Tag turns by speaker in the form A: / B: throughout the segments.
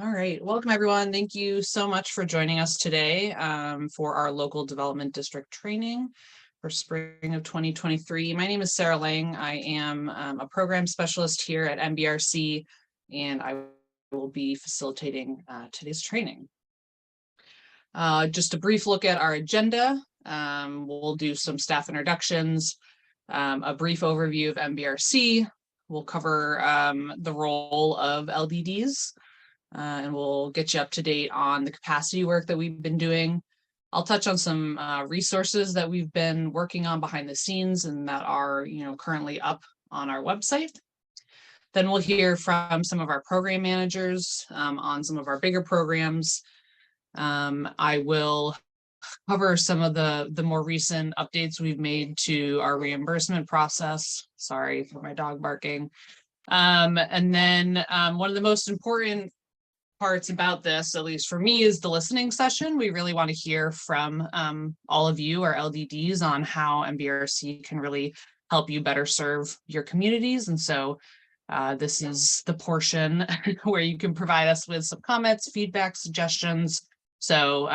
A: All right, welcome everyone. Thank you so much for joining us today for our local development district training for spring of 2023. My name is Sarah Lang. I am a program specialist here at MBRC, and I will be facilitating today's training. Just a brief look at our agenda. We'll do some staff introductions, a brief overview of MBRC. We'll cover the role of LDDs. And we'll get you up to date on the capacity work that we've been doing. I'll touch on some resources that we've been working on behind the scenes and that are, currently up on our website. Then we'll hear from some of our program managers on some of our bigger programs. I will cover some of the more recent updates we've made to our reimbursement process. Sorry for my dog barking. And then one of the most important parts about this, at least for me, is the listening session. We really want to hear from all of you, our LDDs, on how MBRC can really help you better serve your communities. And so this is the portion where you can provide us with some comments, feedback, suggestions. So,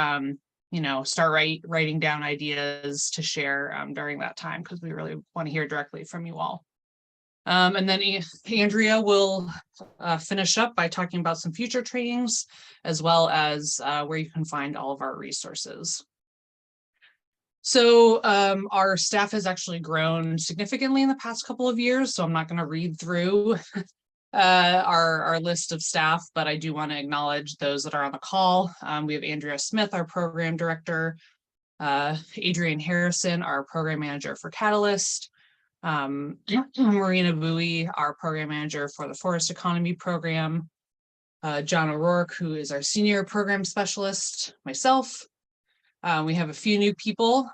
A: start writing down ideas to share during that time, because we really want to hear directly from you all. And then Andrea will finish up by talking about some future trainings, as well as where you can find all of our resources. So our staff has actually grown significantly in the past couple of years, so I'm not going to read through our list of staff, but I do want to acknowledge those that are on the call. We have Andrea Smith, our program director, Adrienne Harrison, our program manager for Catalyst, Marina Bowie, our program manager for the Forest Economy Program, John O'Rourke, who is our senior program specialist, myself. We have a few new people.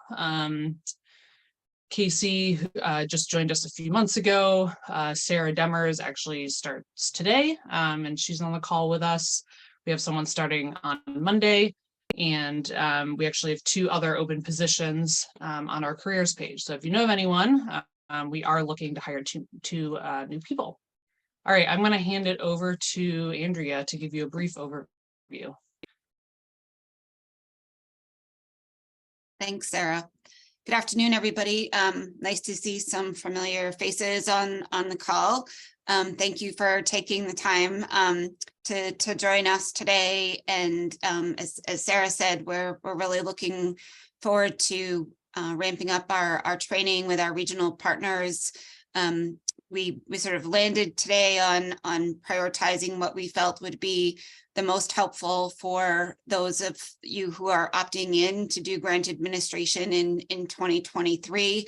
A: Casey just joined us a few months ago. Sarah Demers actually starts today, and she's on the call with us. We have someone starting on Monday, and we actually have 2 other open positions on our careers page. So if you know of anyone, we are looking to hire two new people. All right, I'm going to hand it over to Andrea to give you a brief overview.
B: Thanks, Sarah. Good afternoon, everybody. Nice to see some familiar faces on the call. Thank you for taking the time to join us today. And as Sarah said, we're really looking forward to ramping up our training with our regional partners. We sort of landed today on prioritizing what we felt would be the most helpful for those of you who are opting in to do grant administration in 2023.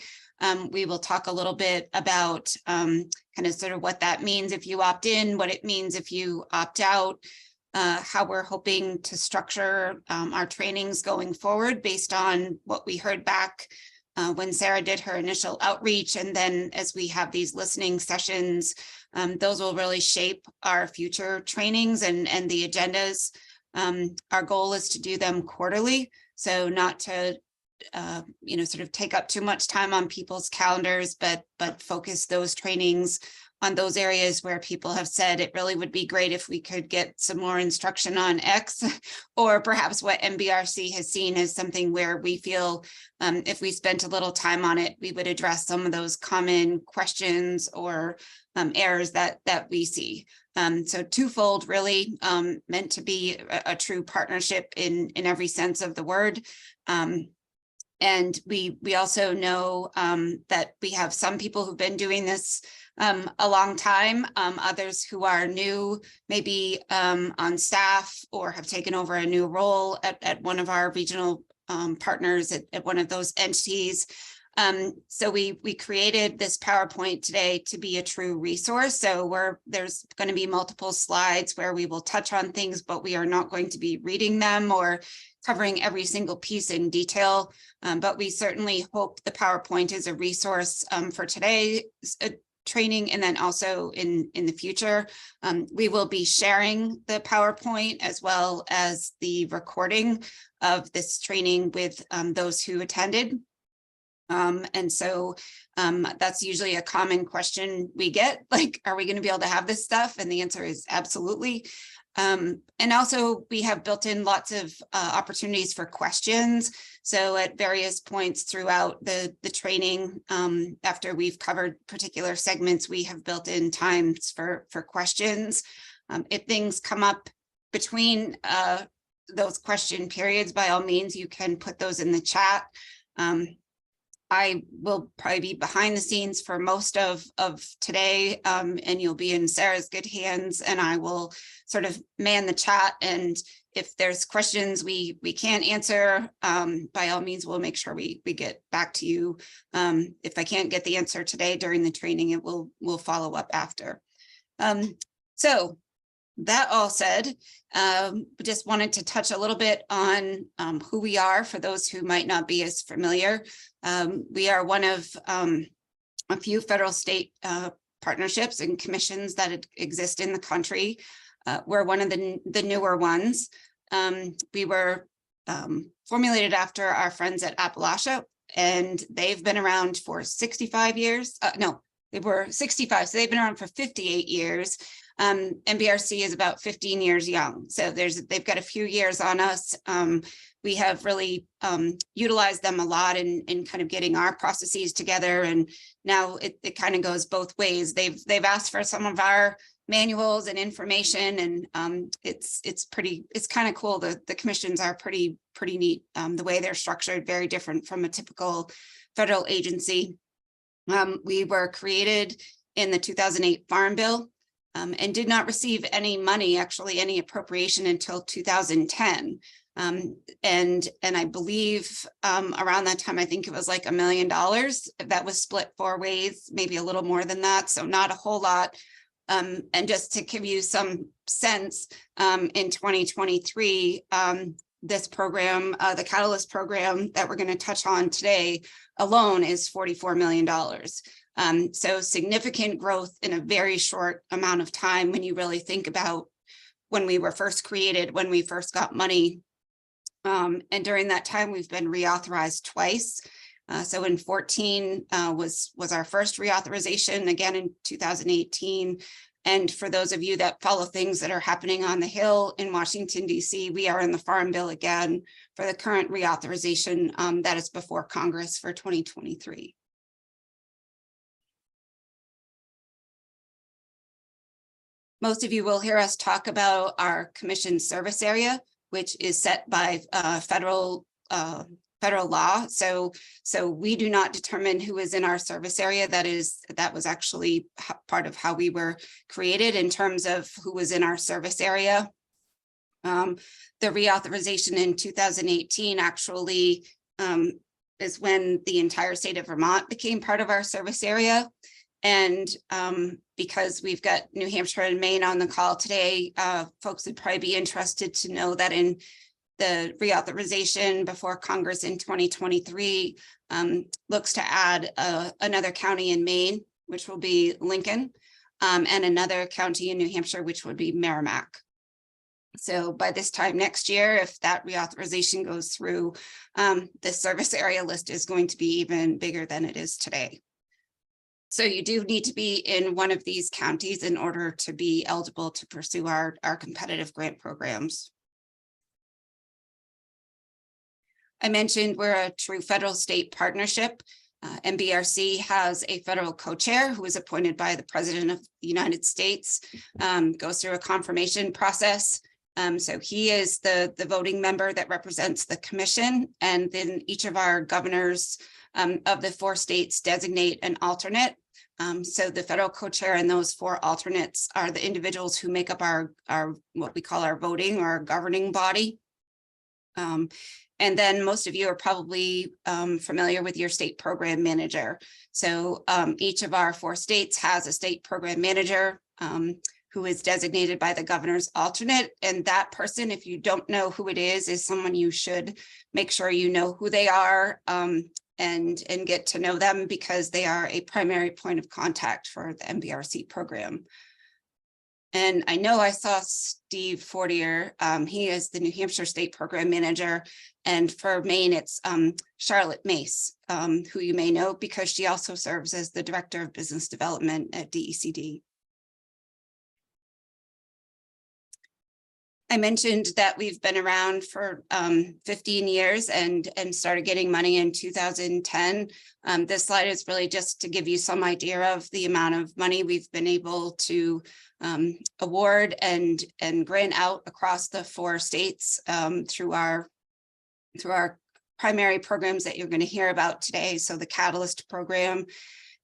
B: We will talk a little bit about kind of sort of what that means if you opt in, what it means if you opt out, how we're hoping to structure our trainings going forward based on what we heard back when Sarah did her initial outreach. And then as we have these listening sessions, those will really shape our future trainings and the agendas. Our goal is to do them quarterly, so not to sort of take up too much time on people's calendars, but focus those trainings on those areas where people have said it really would be great if we could get some more instruction on X, or perhaps what MBRC has seen as something where we feel if we spent a little time on it, we would address some of those common questions or errors that we see. So twofold, really meant to be a true partnership in every sense of the word. And we also know that we have some people who've been doing this a long time, others who are new, maybe on staff or have taken over a new role at one of our regional partners at one of those entities. So we created this PowerPoint today to be a true resource. So there's going to be multiple slides where we will touch on things, but we are not going to be reading them or covering every single piece in detail. But we certainly hope the PowerPoint is a resource for today's training, and then also in the future. We will be sharing the PowerPoint as well as the recording of this training with those who attended. And so that's usually a common question we get, like, are we going to be able to have this stuff? And the answer is absolutely. And also we have built in lots of opportunities for questions. So at various points throughout the training, after we've covered particular segments, we have built in times for questions. If things come up between those question periods, by all means, you can put those in the chat. I will probably be behind the scenes for most of today, and you'll be in Sarah's good hands, and I will sort of man the chat. And if there's questions we can't answer, by all means, we'll make sure we get back to you. If I can't get the answer today during the training, we'll follow up after. So that all said, just wanted to touch a little bit on who we are for those who might not be as familiar. We are one of a few federal state partnerships and commissions that exist in the country. We're one of the newer ones. We were formulated after our friends at Appalachia, and they've been around for 65 years. No, they were 65, so they've been around for 58 years. MBRC is about 15 years young, so they've got a few years on us. We have really utilized them a lot in kind of getting our processes together, and now it kind of goes both ways. They've asked for some of our manuals and information, and it's kind of cool. The commissions are pretty neat. The way they're structured, very different from a typical federal agency. We were created in the 2008 Farm Bill. And did not receive any money, actually any appropriation, until 2010. And I believe around that time, I think it was like $1 million that was split 4 ways, maybe a little more than that. So not a whole lot. And just to give you some sense, in 2023, this program, the Catalyst program that we're going to touch on today alone is $44 million. So significant growth in a very short amount of time when you really think about when we were first created, when we first got money. And during that time, we've been reauthorized twice. So in 14 was our first reauthorization, again in 2018. And for those of you that follow things that are happening on the Hill in Washington, D.C., we are in the Farm Bill again for the current reauthorization that is before Congress for 2023. Most of you will hear us talk about our commission service area, which is set by federal law. So we do not determine who is in our service area. That was actually part of how we were created in terms of who was in our service area. The reauthorization in 2018 actually is when the entire state of Vermont became part of our service area. And because we've got New Hampshire and Maine on the call today, folks would probably be interested to know that in the reauthorization before Congress in 2023 looks to add another county in Maine, which will be Lincoln, and another county in New Hampshire, which would be Merrimack. So by this time next year, if that reauthorization goes through, the service area list is going to be even bigger than it is today. So you do need to be in one of these counties in order to be eligible to pursue our competitive grant programs. I mentioned we're a true federal state partnership. MBRC has a federal co-chair who is appointed by the President of the United States, goes through a confirmation process. So he is the voting member that represents the commission, and then each of our governors of the 4 states designate an alternate. So the federal co-chair and those 4 alternates are the individuals who make up our what we call our voting or our governing body. And then most of you are probably familiar with your state program manager. So each of our 4 states has a state program manager who is designated by the governor's alternate. And that person, if you don't know who it is someone you should make sure you know who they are and get to know them, because they are a primary point of contact for the MBRC program. And I know I saw Steve Fortier. He is the New Hampshire State Program Manager. And for Maine, it's Charlotte Mace, who you may know because she also serves as the Director of Business Development at DECD. I mentioned that we've been around for 15 years and started getting money in 2010. This slide is really just to give you some idea of the amount of money we've been able to award and grant out across the 4 states through our primary programs that you're going to hear about today. So the Catalyst program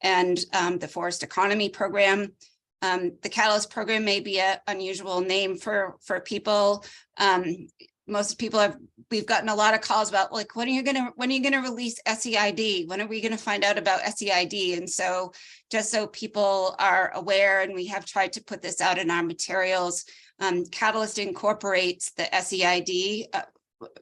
B: and the Forest Economy program. The Catalyst program may be an unusual name for people. Most people we've gotten a lot of calls about, like, when are you gonna release SEID? When are we gonna find out about SEID? And so just so people are aware, and we have tried to put this out in our materials, Catalyst incorporates the SEID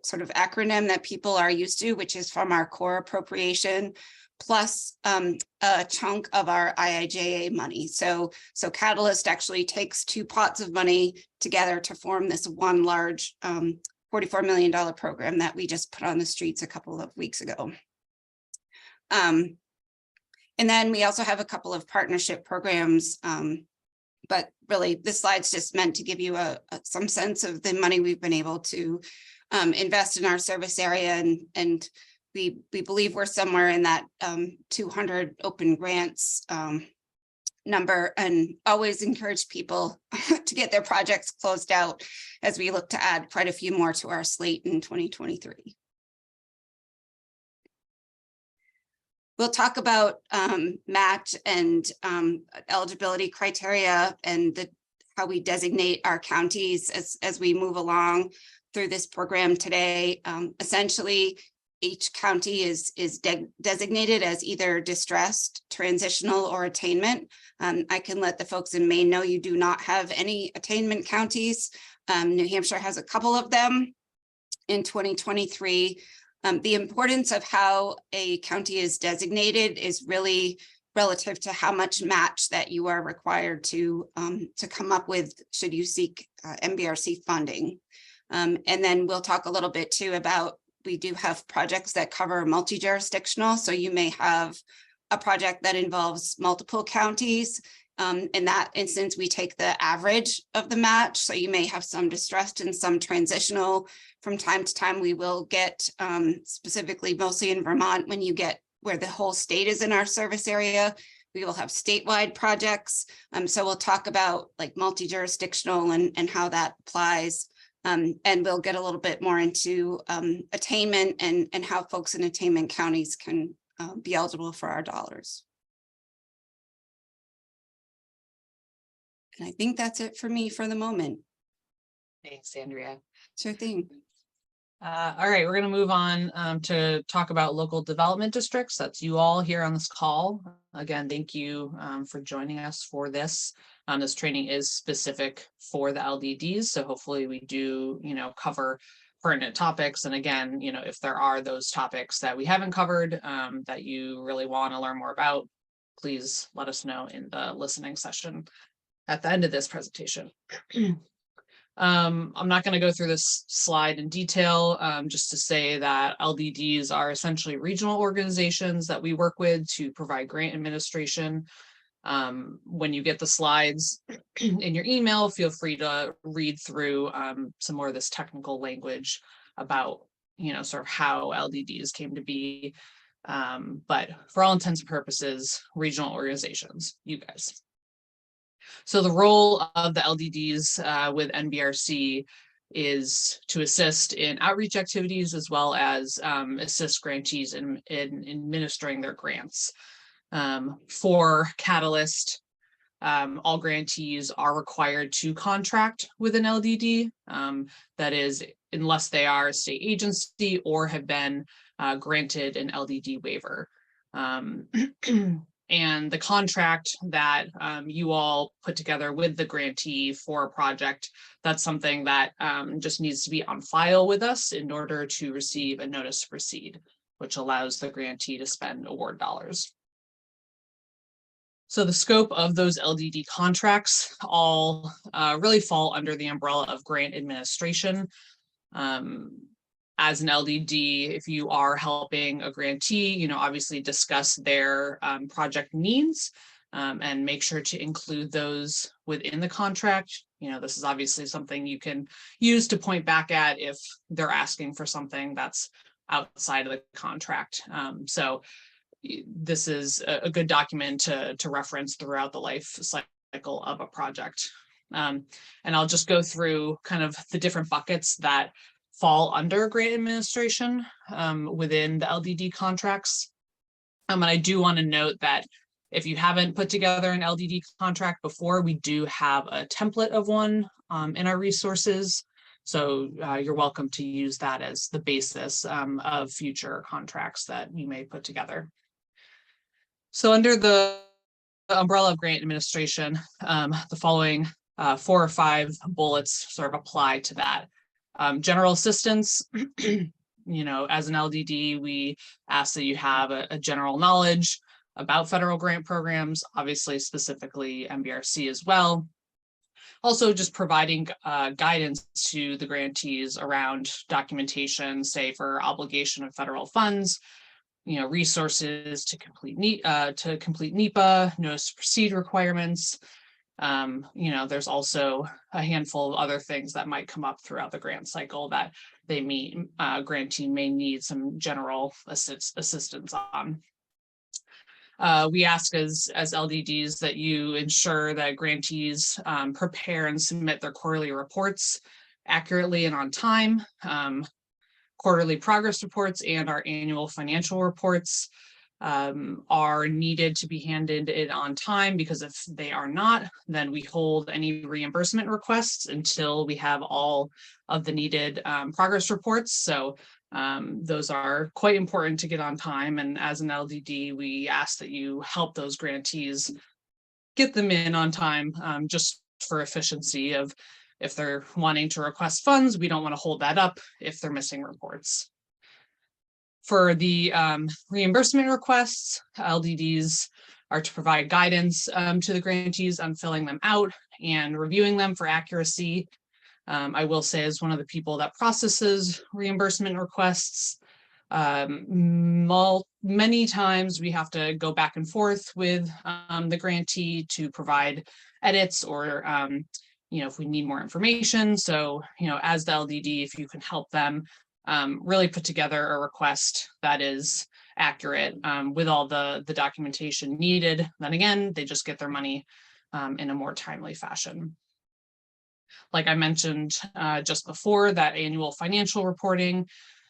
B: sort of acronym that people are used to, which is from our core appropriation, plus a chunk of our IIJA money. So Catalyst actually takes 2 pots of money together to form this one large $44 million program that we just put on the streets a couple of weeks ago. And then we also have a couple of partnership programs, but really this slide's just meant to give you some sense of the money we've been able to invest in our service area, and we believe we're somewhere in that 200 open grants number, and always encourage people to get their projects closed out as we look to add quite a few more to our slate in 2023. We'll talk about match and eligibility criteria and how we designate our counties as we move along through this program today. Essentially, each county is designated as either distressed, transitional, or attainment. I can let the folks in Maine know you do not have any attainment counties. New Hampshire has a couple of them in 2023. The importance of how a county is designated is really relative to how much match that you are required to come up with should you seek MBRC funding. And then we'll talk a little bit too about, we do have projects that cover multi-jurisdictional. So you may have a project that involves multiple counties. In that instance, we take the average of the match. So you may have some distressed and some transitional. From time to time, we will get specifically, mostly in Vermont, when you get where the whole state is in our service area, we will have statewide projects. So we'll talk about like multi-jurisdictional and how that applies. And we'll get a little bit more into attainment and how folks in attainment counties can be eligible for our dollars. And I think that's it for me for the moment.
A: Thanks, Andrea.
B: Sure thing.
A: All right, we're going to move on to talk about local development districts. That's you all here on this call. Again, thank you for joining us for this. This training is specific for the LDDs, so hopefully we do, cover pertinent topics. And again, if there are those topics that we haven't covered that you really want to learn more about, please let us know in the listening session at the end of this presentation. I'm not going to go through this slide in detail, just to say that LDDs are essentially regional organizations that we work with to provide grant administration. When you get the slides in your email, feel free to read through some more of this technical language about, sort of how LDDs came to be. But for all intents and purposes, regional organizations, you guys. So the role of the LDDs with NBRC is to assist in outreach activities as well as assist grantees in administering their grants. For Catalyst, all grantees are required to contract with an LDD. That is, unless they are a state agency or have been granted an LDD waiver. And the contract that you all put together with the grantee for a project, that's something that just needs to be on file with us in order to receive a notice to proceed, which allows the grantee to spend award dollars. So the scope of those LDD contracts all really fall under the umbrella of grant administration. As an LDD, if you are helping a grantee, obviously discuss their project needs and make sure to include those within the contract. This is obviously something you can use to point back at if they're asking for something that's outside of the contract. So this is a good document to reference throughout the life cycle of a project. And I'll just go through kind of the different buckets that fall under grant administration within the LDD contracts. And I do want to note that if you haven't put together an LDD contract before, we do have a template of one in our resources. So you're welcome to use that as the basis of future contracts that you may put together. So under the umbrella of grant administration, the following 4 or 5 bullets sort of apply to that. General assistance, as an LDD, we ask that you have a general knowledge about federal grant programs, obviously specifically MBRC as well. Also just providing guidance to the grantees around documentation, say for obligation of federal funds, resources to complete NEPA, notice to proceed requirements. There's also a handful of other things that might come up throughout the grant cycle that grantee may need some general assistance on. We ask as LDDs that you ensure that grantees prepare and submit their quarterly reports accurately and on time. Quarterly progress reports and our annual financial reports are needed to be handed in on time, because if they are not, then we hold any reimbursement requests until we have all of the needed progress reports. So those are quite important to get on time. And as an LDD, we ask that you help those grantees get them in on time, just for efficiency of if they're wanting to request funds, we don't want to hold that up if they're missing reports. For the reimbursement requests, LDDs are to provide guidance to the grantees on filling them out and reviewing them for accuracy. I will say, as one of the people that processes reimbursement requests, many times we have to go back and forth with the grantee to provide edits or if we need more information. So, as the LDD, if you can help them really put together a request that is accurate with all the documentation needed, then again, they just get their money in a more timely fashion. Like I mentioned just before, that annual financial reporting,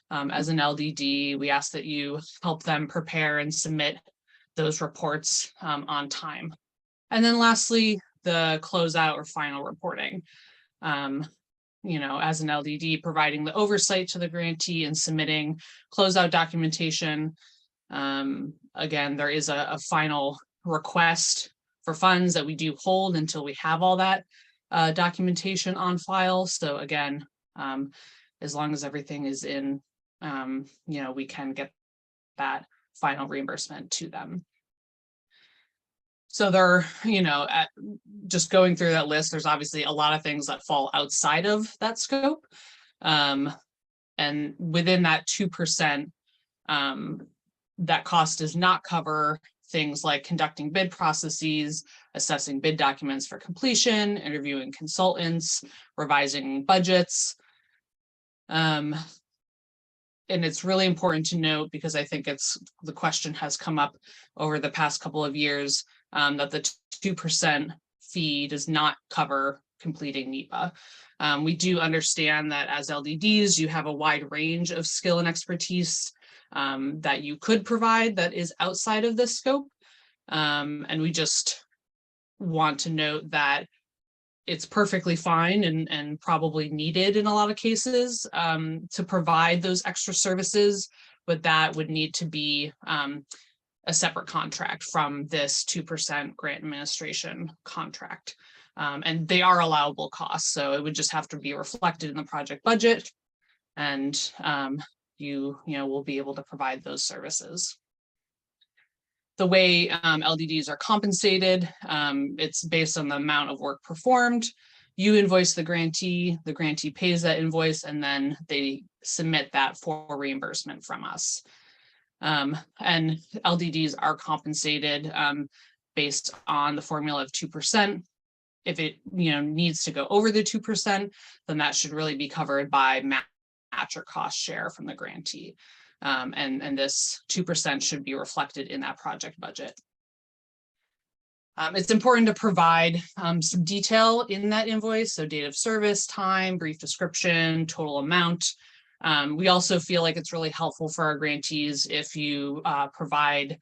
A: as an LDD, we ask that you help them prepare and submit those reports on time. And then lastly, the closeout or final reporting. As an LDD, providing the oversight to the grantee and submitting closeout documentation. Again, there is a final request for funds that we do hold until we have all that documentation on file. So again, as long as everything is in, we can get that final reimbursement to them. So there, just going through that list, there's obviously a lot of things that fall outside of that scope. And within that 2%, that cost does not cover things like conducting bid processes, assessing bid documents for completion, interviewing consultants, revising budgets. And it's really important to note, because I think the question has come up over the past couple of years, that the 2% fee does not cover completing NEPA. We do understand that as LDDs, you have a wide range of skill and expertise that you could provide that is outside of this scope. And we just want to note that it's perfectly fine and probably needed in a lot of cases to provide those extra services, but that would need to be a separate contract from this 2% grant administration contract. And they are allowable costs, so it would just have to be reflected in the project budget, and you will be able to provide those services. The way LDDs are compensated, it's based on the amount of work performed. You invoice the grantee pays that invoice, and then they submit that for reimbursement from us. And LDDs are compensated based on the formula of 2%. If it needs to go over the 2%, then that should really be covered by match or cost share from the grantee. And this 2% should be reflected in that project budget. It's important to provide some detail in that invoice, so date of service, time, brief description, total amount. We also feel like it's really helpful for our grantees if you provide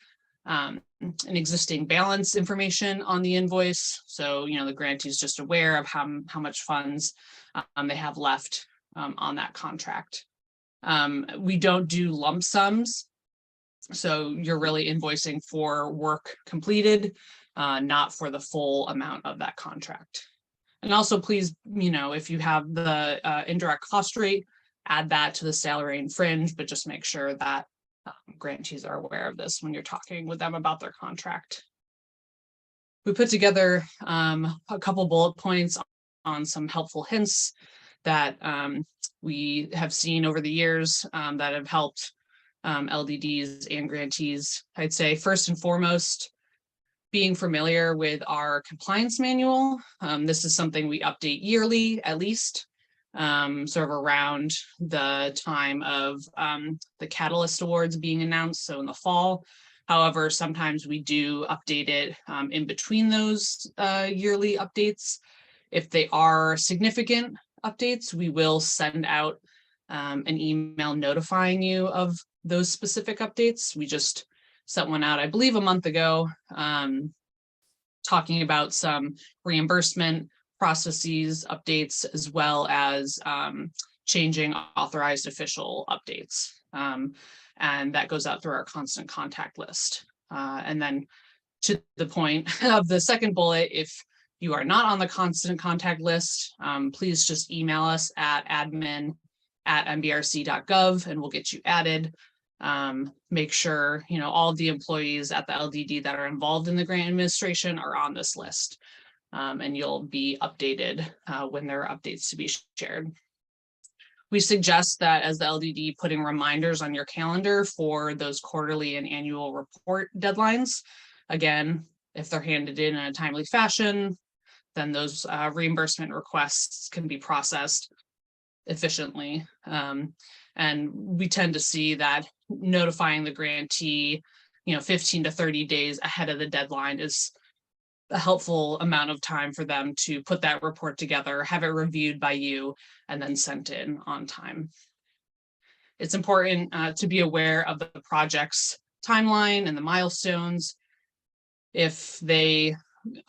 A: an existing balance information on the invoice. So, the grantee is just aware of how much funds they have left on that contract. We don't do lump sums. So you're really invoicing for work completed, not for the full amount of that contract. And also please, if you have the indirect cost rate, add that to the salary and fringe, but just make sure that grantees are aware of this when you're talking with them about their contract. We put together a couple bullet points on some helpful hints that we have seen over the years that have helped LDDs and grantees. I'd say first and foremost, being familiar with our compliance manual. This is something we update yearly, at least, sort of around the time of the Catalyst Awards being announced, so in the fall. However, sometimes we do update it in between those yearly updates. If they are significant updates, we will send out an email notifying you of those specific updates. We just sent one out, I believe, a month ago, talking about some reimbursement processes updates, as well as changing authorized official updates. And that goes out through our constant contact list. And then to the point of the second bullet, if you are not on the constant contact list, please just email us at admin@mbrc.gov and we'll get you added. Make sure, all of the employees at the LDD that are involved in the grant administration are on this list. And you'll be updated when there are updates to be shared. We suggest that as the LDD, putting reminders on your calendar for those quarterly and annual report deadlines. Again, if they're handed in a timely fashion, then those reimbursement requests can be processed efficiently. And we tend to see that notifying the grantee, 15 to 30 days ahead of the deadline is a helpful amount of time for them to put that report together, have it reviewed by you, and then sent in on time. It's important to be aware of the project's timeline and the milestones. If they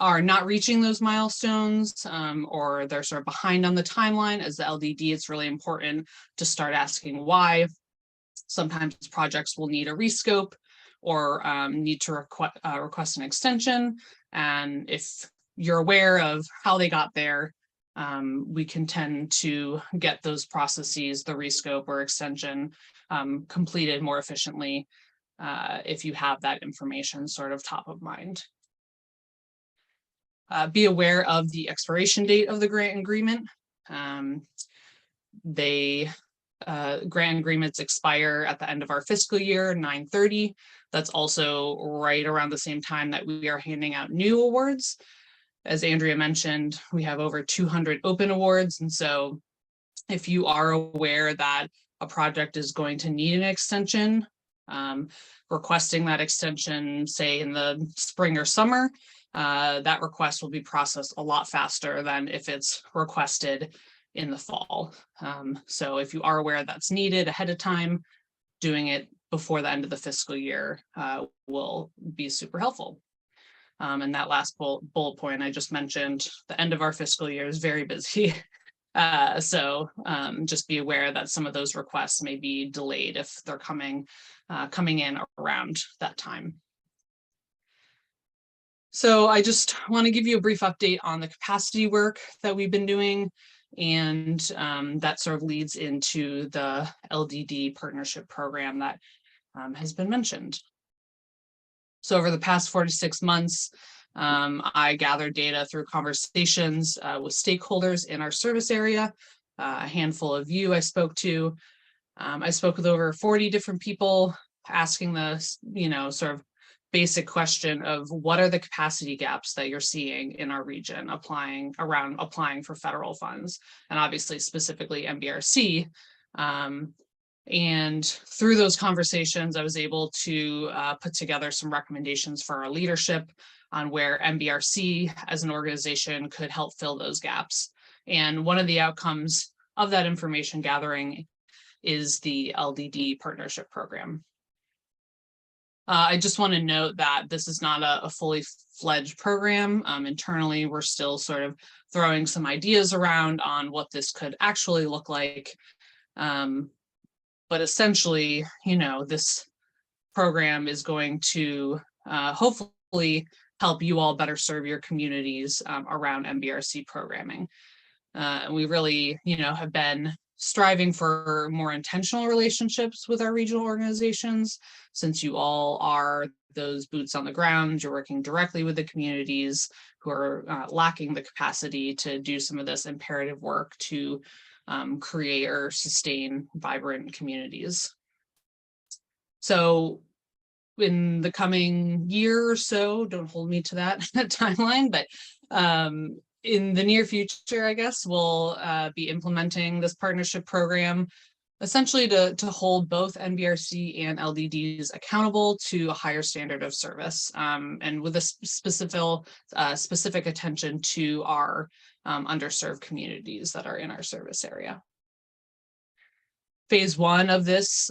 A: are not reaching those milestones or they're sort of behind on the timeline as the LDD, it's really important to start asking why. Sometimes projects will need a rescope or need to request an extension. And if you're aware of how they got there, we can tend to get those processes, the rescope or extension, completed more efficiently if you have that information sort of top of mind. Be aware of the expiration date of the grant agreement. Grant agreements expire at the end of our fiscal year, 9/30. That's also right around the same time that we are handing out new awards. As Andrea mentioned, we have over 200 open awards. And so if you are aware that a project is going to need an extension, requesting that extension, say in the spring or summer, that request will be processed a lot faster than if it's requested in the fall. So if you are aware that's needed ahead of time, doing it before the end of the fiscal year will be super helpful. And that last bullet point I just mentioned, the end of our fiscal year is very busy. So just be aware that some of those requests may be delayed if they're coming in around that time. So I just want to give you a brief update on the capacity work that we've been doing, and that sort of leads into the LDD partnership program that has been mentioned. So over the past 4 to 6 months, I gathered data through conversations with stakeholders in our service area, a handful of you I spoke to. I spoke with over 40 different people, asking the, sort of basic question of what are the capacity gaps that you're seeing in our region applying for federal funds, and obviously specifically MBRC. And through those conversations, I was able to put together some recommendations for our leadership on where MBRC as an organization could help fill those gaps. And one of the outcomes of that information gathering is the LDD partnership program. I just want to note that this is not a fully fledged program. Internally, we're still sort of throwing some ideas around on what this could actually look like. But essentially, this program is going to hopefully help you all better serve your communities around MBRC programming. And we really, have been striving for more intentional relationships with our regional organizations, since you all are those boots on the ground. You're working directly with the communities who are lacking the capacity to do some of this imperative work to create or sustain vibrant communities. So in the coming year or so, don't hold me to that timeline, but in the near future, I guess, we'll be implementing this partnership program, essentially to hold both MBRC and LDDs accountable to a higher standard of service, and with a specific attention to our underserved communities that are in our service area. Phase one of this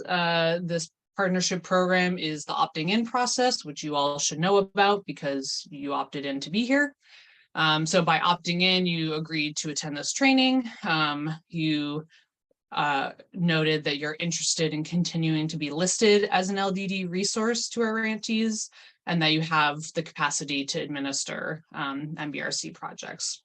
A: partnership program is the opting in process, which you all should know about because you opted in to be here. So by opting in, you agreed to attend this training. You noted that you're interested in continuing to be listed as an LDD resource to our grantees, and that you have the capacity to administer MBRC projects.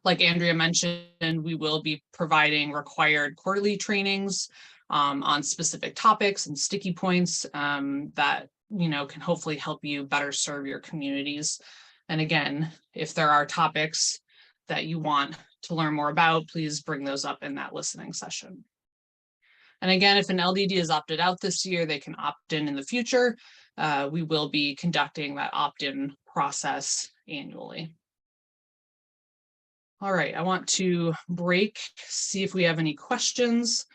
A: Like Andrea mentioned, we will be providing required quarterly trainings on specific topics and sticky points that can hopefully help you better serve your communities. And again, if there are topics that you want to learn more about, please bring those up in that listening session. And again, if an LDD is opted out this year, they can opt in the future. We will be conducting that opt-in process annually. All right, I want to break, see if we have any questions.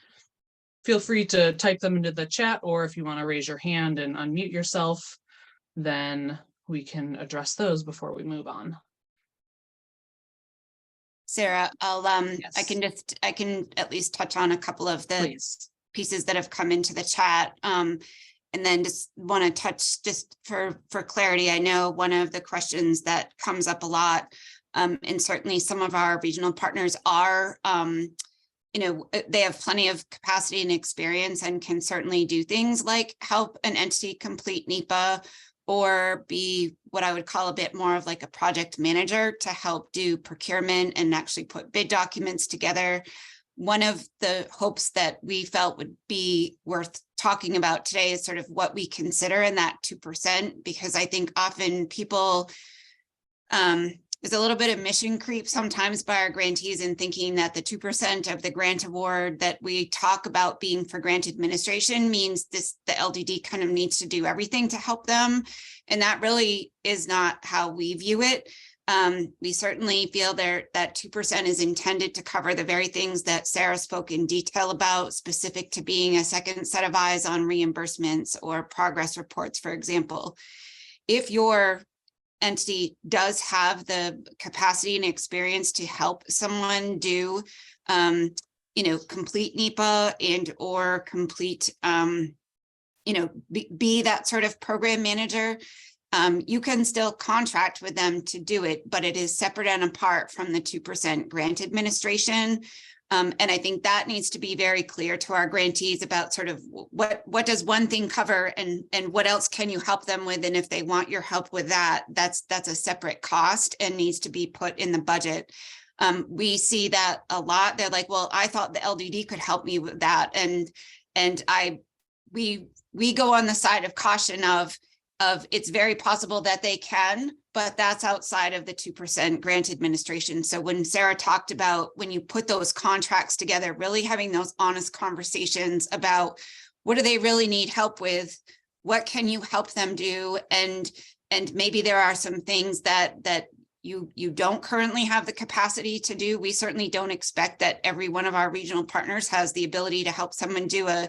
A: Feel free to type them into the chat, or if you want to raise your hand and unmute yourself, then we can address those before we move on.
B: Sarah, I'll
A: Yes.
B: I can at least touch on a couple of the
A: Please.
B: pieces that have come into the chat. And then just want to touch just for clarity. I know one of the questions that comes up a lot, and certainly some of our regional partners are, they have plenty of capacity and experience and can certainly do things like help an entity complete NEPA, or be what I would call a bit more of like a project manager to help do procurement and actually put bid documents together. One of the hopes that we felt would be worth talking about today is sort of what we consider in that 2%, because I think often people, there's a little bit of mission creep sometimes by our grantees in thinking that the 2% of the grant award that we talk about being for grant administration means the LDD kind of needs to do everything to help them. And that really is not how we view it. We certainly feel that 2% is intended to cover the very things that Sarah spoke in detail about, specific to being a second set of eyes on reimbursements or progress reports, for example. If your entity does have the capacity and experience to help someone do, complete NEPA and or complete, be that sort of program manager, you can still contract with them to do it, but it is separate and apart from the 2% grant administration. And I think that needs to be very clear to our grantees about sort of what does one thing cover and what else can you help them with? And if they want your help with that, that's a separate cost and needs to be put in the budget. We see that a lot. They're like, well, I thought the LDD could help me with that. And we go on the side of caution of it's very possible that they can, but that's outside of the 2% grant administration. So when Sarah talked about when you put those contracts together, really having those honest conversations about what do they really need help with? what can you help them do? And maybe there are some things that you don't currently have the capacity to do. We certainly don't expect that every one of our regional partners has the ability to help someone do a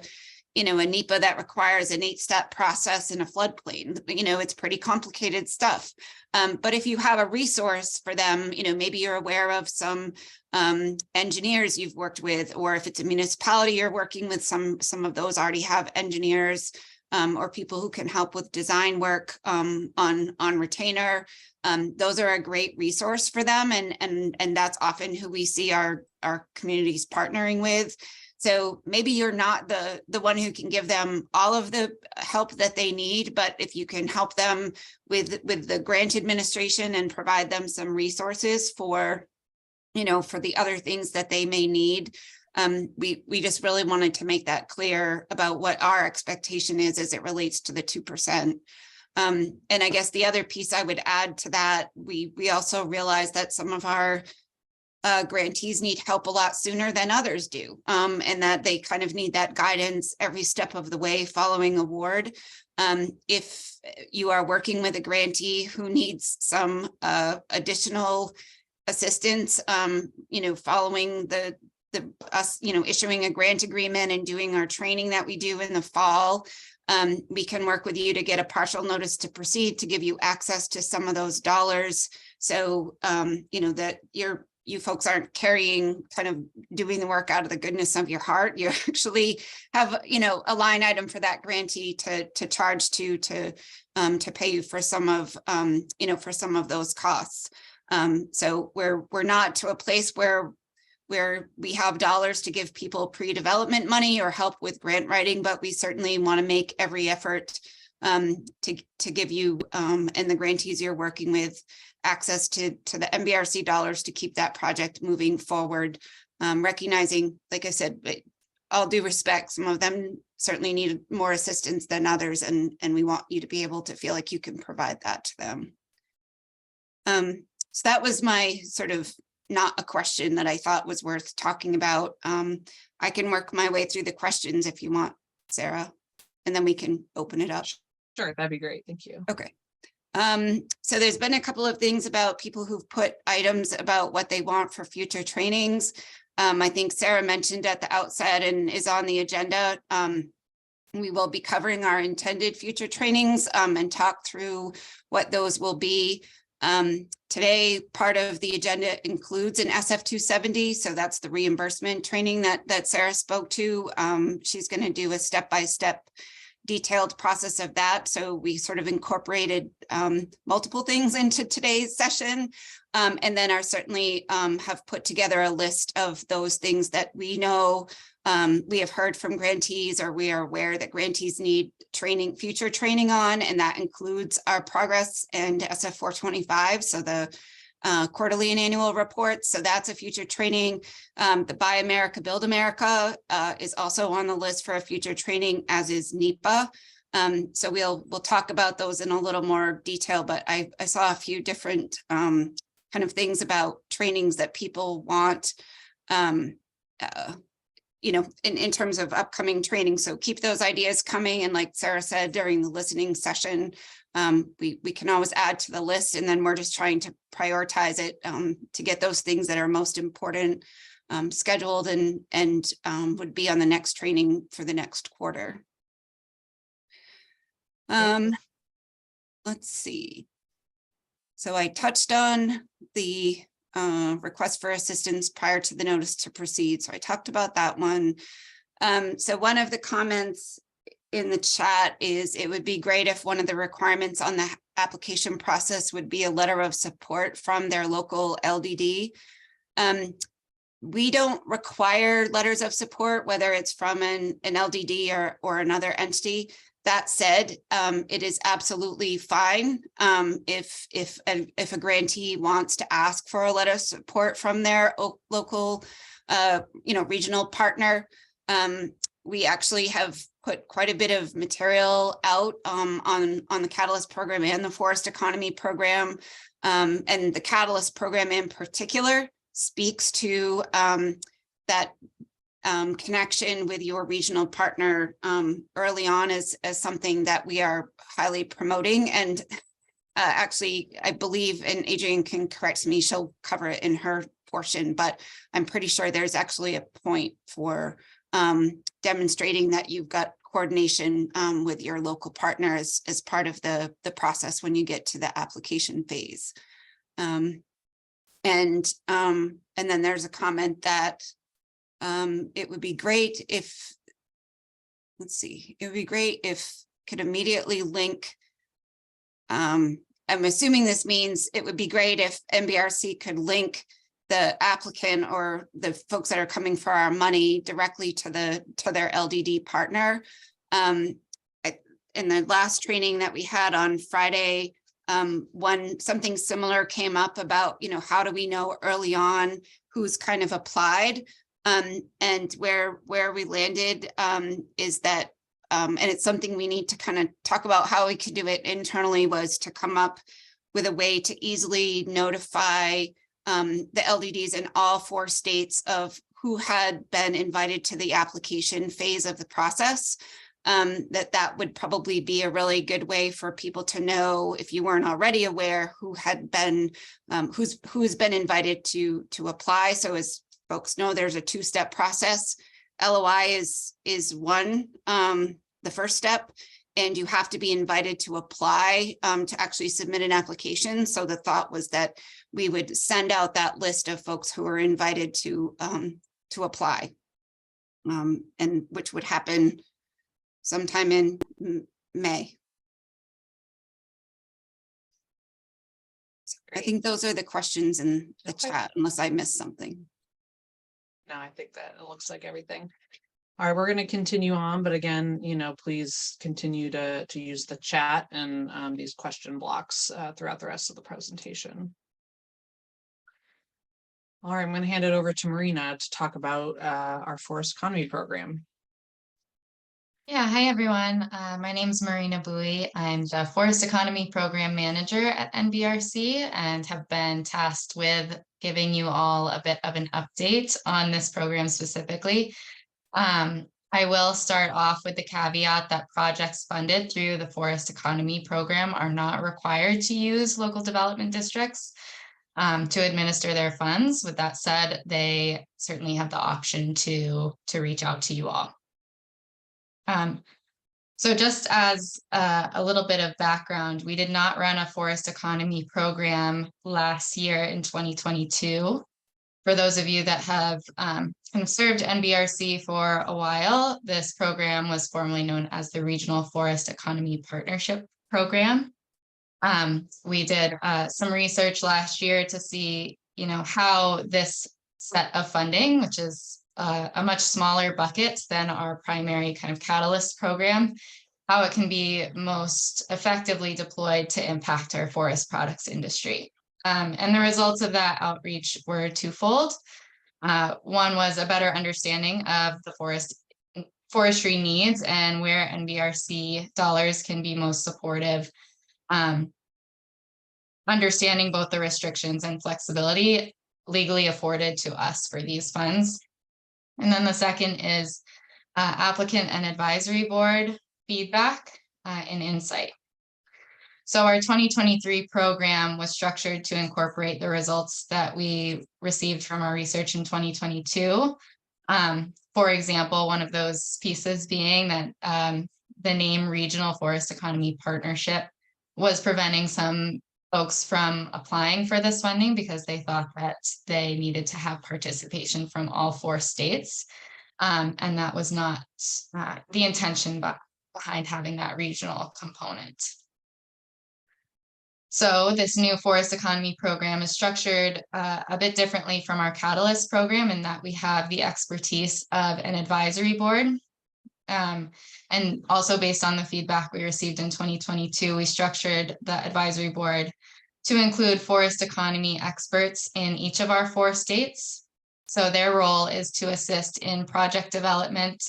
B: NEPA that requires an 8-step process in a floodplain. It's pretty complicated stuff. But if you have a resource for them, maybe you're aware of some engineers you've worked with, or if it's a municipality you're working with, some of those already have engineers or people who can help with design work on retainer. Those are a great resource for them, and that's often who we see our communities partnering with. So maybe you're not the one who can give them all of the help that they need, but if you can help them with the grant administration and provide them some resources for the other things that they may need. We just really wanted to make that clear about what our expectation is as it relates to the 2%. And I guess the other piece I would add to that, we also realize that some of our grantees need help a lot sooner than others do, and that they kind of need that guidance every step of the way following award. If you are working with a grantee who needs some additional assistance, following us issuing a grant agreement and doing our training that we do in the fall, we can work with you to get a partial notice to proceed to give you access to some of those dollars. So, that you folks aren't kind of doing the work out of the goodness of your heart. You actually have, a line item for that grantee to charge to pay you for some of, for some of those costs. So we're not to a place where we have dollars to give people pre-development money or help with grant writing, but we certainly want to make every effort to give you and the grantees you're working with access to the MBRC dollars to keep that project moving forward, recognizing, like I said, all due respect, some of them certainly need more assistance than others, and we want you to be able to feel like you can provide that to them. So that was my sort of not a question that I thought was worth talking about. I can work my way through the questions if you want, Sarah, and then we can open it up.
A: Sure, that'd be great. Thank you.
B: Okay. So there's been a couple of things about people who've put items about what they want for future trainings. I think Sarah mentioned at the outset and is on the agenda. We will be covering our intended future trainings and talk through what those will be. Today, part of the agenda includes an SF 270. So that's the reimbursement training that Sarah spoke to. She's going to do a step-by-step detailed process of that. So we sort of incorporated multiple things into today's session, and then are certainly have put together a list of those things that we know we have heard from grantees, or we are aware that grantees need future training on, and that includes our progress and SF 425. So the quarterly and annual reports. So that's a future training. The Buy America, Build America is also on the list for a future training, as is NEPA. So we'll talk about those in a little more detail, but I saw a few different kind of things about trainings that people want, in terms of upcoming training. So keep those ideas coming. And like Sarah said, during the listening session, we can always add to the list, and then we're just trying to prioritize it to get those things that are most important scheduled and would be on the next training for the next quarter. Let's see. So I touched on the request for assistance prior to the notice to proceed. So I talked about that one. So one of the comments in the chat is it would be great if one of the requirements on the application process would be a letter of support from their local LDD. We don't require letters of support, whether it's from an LDD or another entity. That said, it is absolutely fine if a grantee wants to ask for a letter of support from their local, regional partner. We actually have put quite a bit of material out on the Catalyst program and the Forest Economy program, and the Catalyst program in particular speaks to that connection with your regional partner early on as something that we are highly promoting. And actually, I believe, and Adrienne can correct me, she'll cover it in her portion, but I'm pretty sure there's actually a point for demonstrating that you've got coordination with your local partners as part of the process when you get to the application phase. And then there's a comment that it would be great if, let's see, it would be great if could immediately link. I'm assuming this means it would be great if NBRC could link the applicant or the folks that are coming for our money directly to their LDD partner. In the last training that we had on Friday, something similar came up about, how do we know early on who's kind of applied? And where we landed is that, and it's something we need to kind of talk about how we could do it internally, was to come up with a way to easily notify the LDDs in all 4 states of who had been invited to the application phase of the process. That would probably be a really good way for people to know, if you weren't already aware, who had been who's been invited to apply. So as folks know, there's a 2-step process. LOI is one, the first step, and you have to be invited to apply to actually submit an application. So the thought was that we would send out that list of folks who are invited to apply, and which would happen sometime in May. I think those are the questions in the chat, unless I missed something.
A: No, I think that it looks like everything. All right, we're going to continue on, but again, please continue to use the chat and these question blocks throughout the rest of the presentation. All right, I'm going to hand it over to Marina to talk about our forest economy program.
C: Yeah, hi everyone. My name is Marina Bowie. I'm the Forest Economy Program Manager at NBRC and have been tasked with giving you all a bit of an update on this program specifically. I will start off with the caveat that projects funded through the Forest Economy Program are not required to use local development districts to administer their funds. With that said, they certainly have the option to reach out to you all. So just as a little bit of background, we did not run a forest economy program last year in 2022. For those of you that have kind of served NBRC for a while, this program was formerly known as the Regional Forest Economy Partnership Program. We did some research last year to see, how this set of funding, which is a much smaller bucket than our primary kind of catalyst program, how it can be most effectively deployed to impact our forest products industry. And the results of that outreach were twofold. One was a better understanding of the forestry needs and where NBRC dollars can be most supportive. Understanding both the restrictions and flexibility legally afforded to us for these funds. And then the second is applicant and advisory board feedback and insight. So our 2023 program was structured to incorporate the results that we received from our research in 2022. For example, one of those pieces being that the name Regional Forest Economy Partnership was preventing some folks from applying for this funding because they thought that they needed to have participation from all 4 states. And that was not the intention behind having that regional component. So this new forest economy program is structured a bit differently from our Catalyst program in that we have the expertise of an advisory board. And also based on the feedback we received in 2022, we structured the advisory board to include forest economy experts in each of our 4 states. So their role is to assist in project development,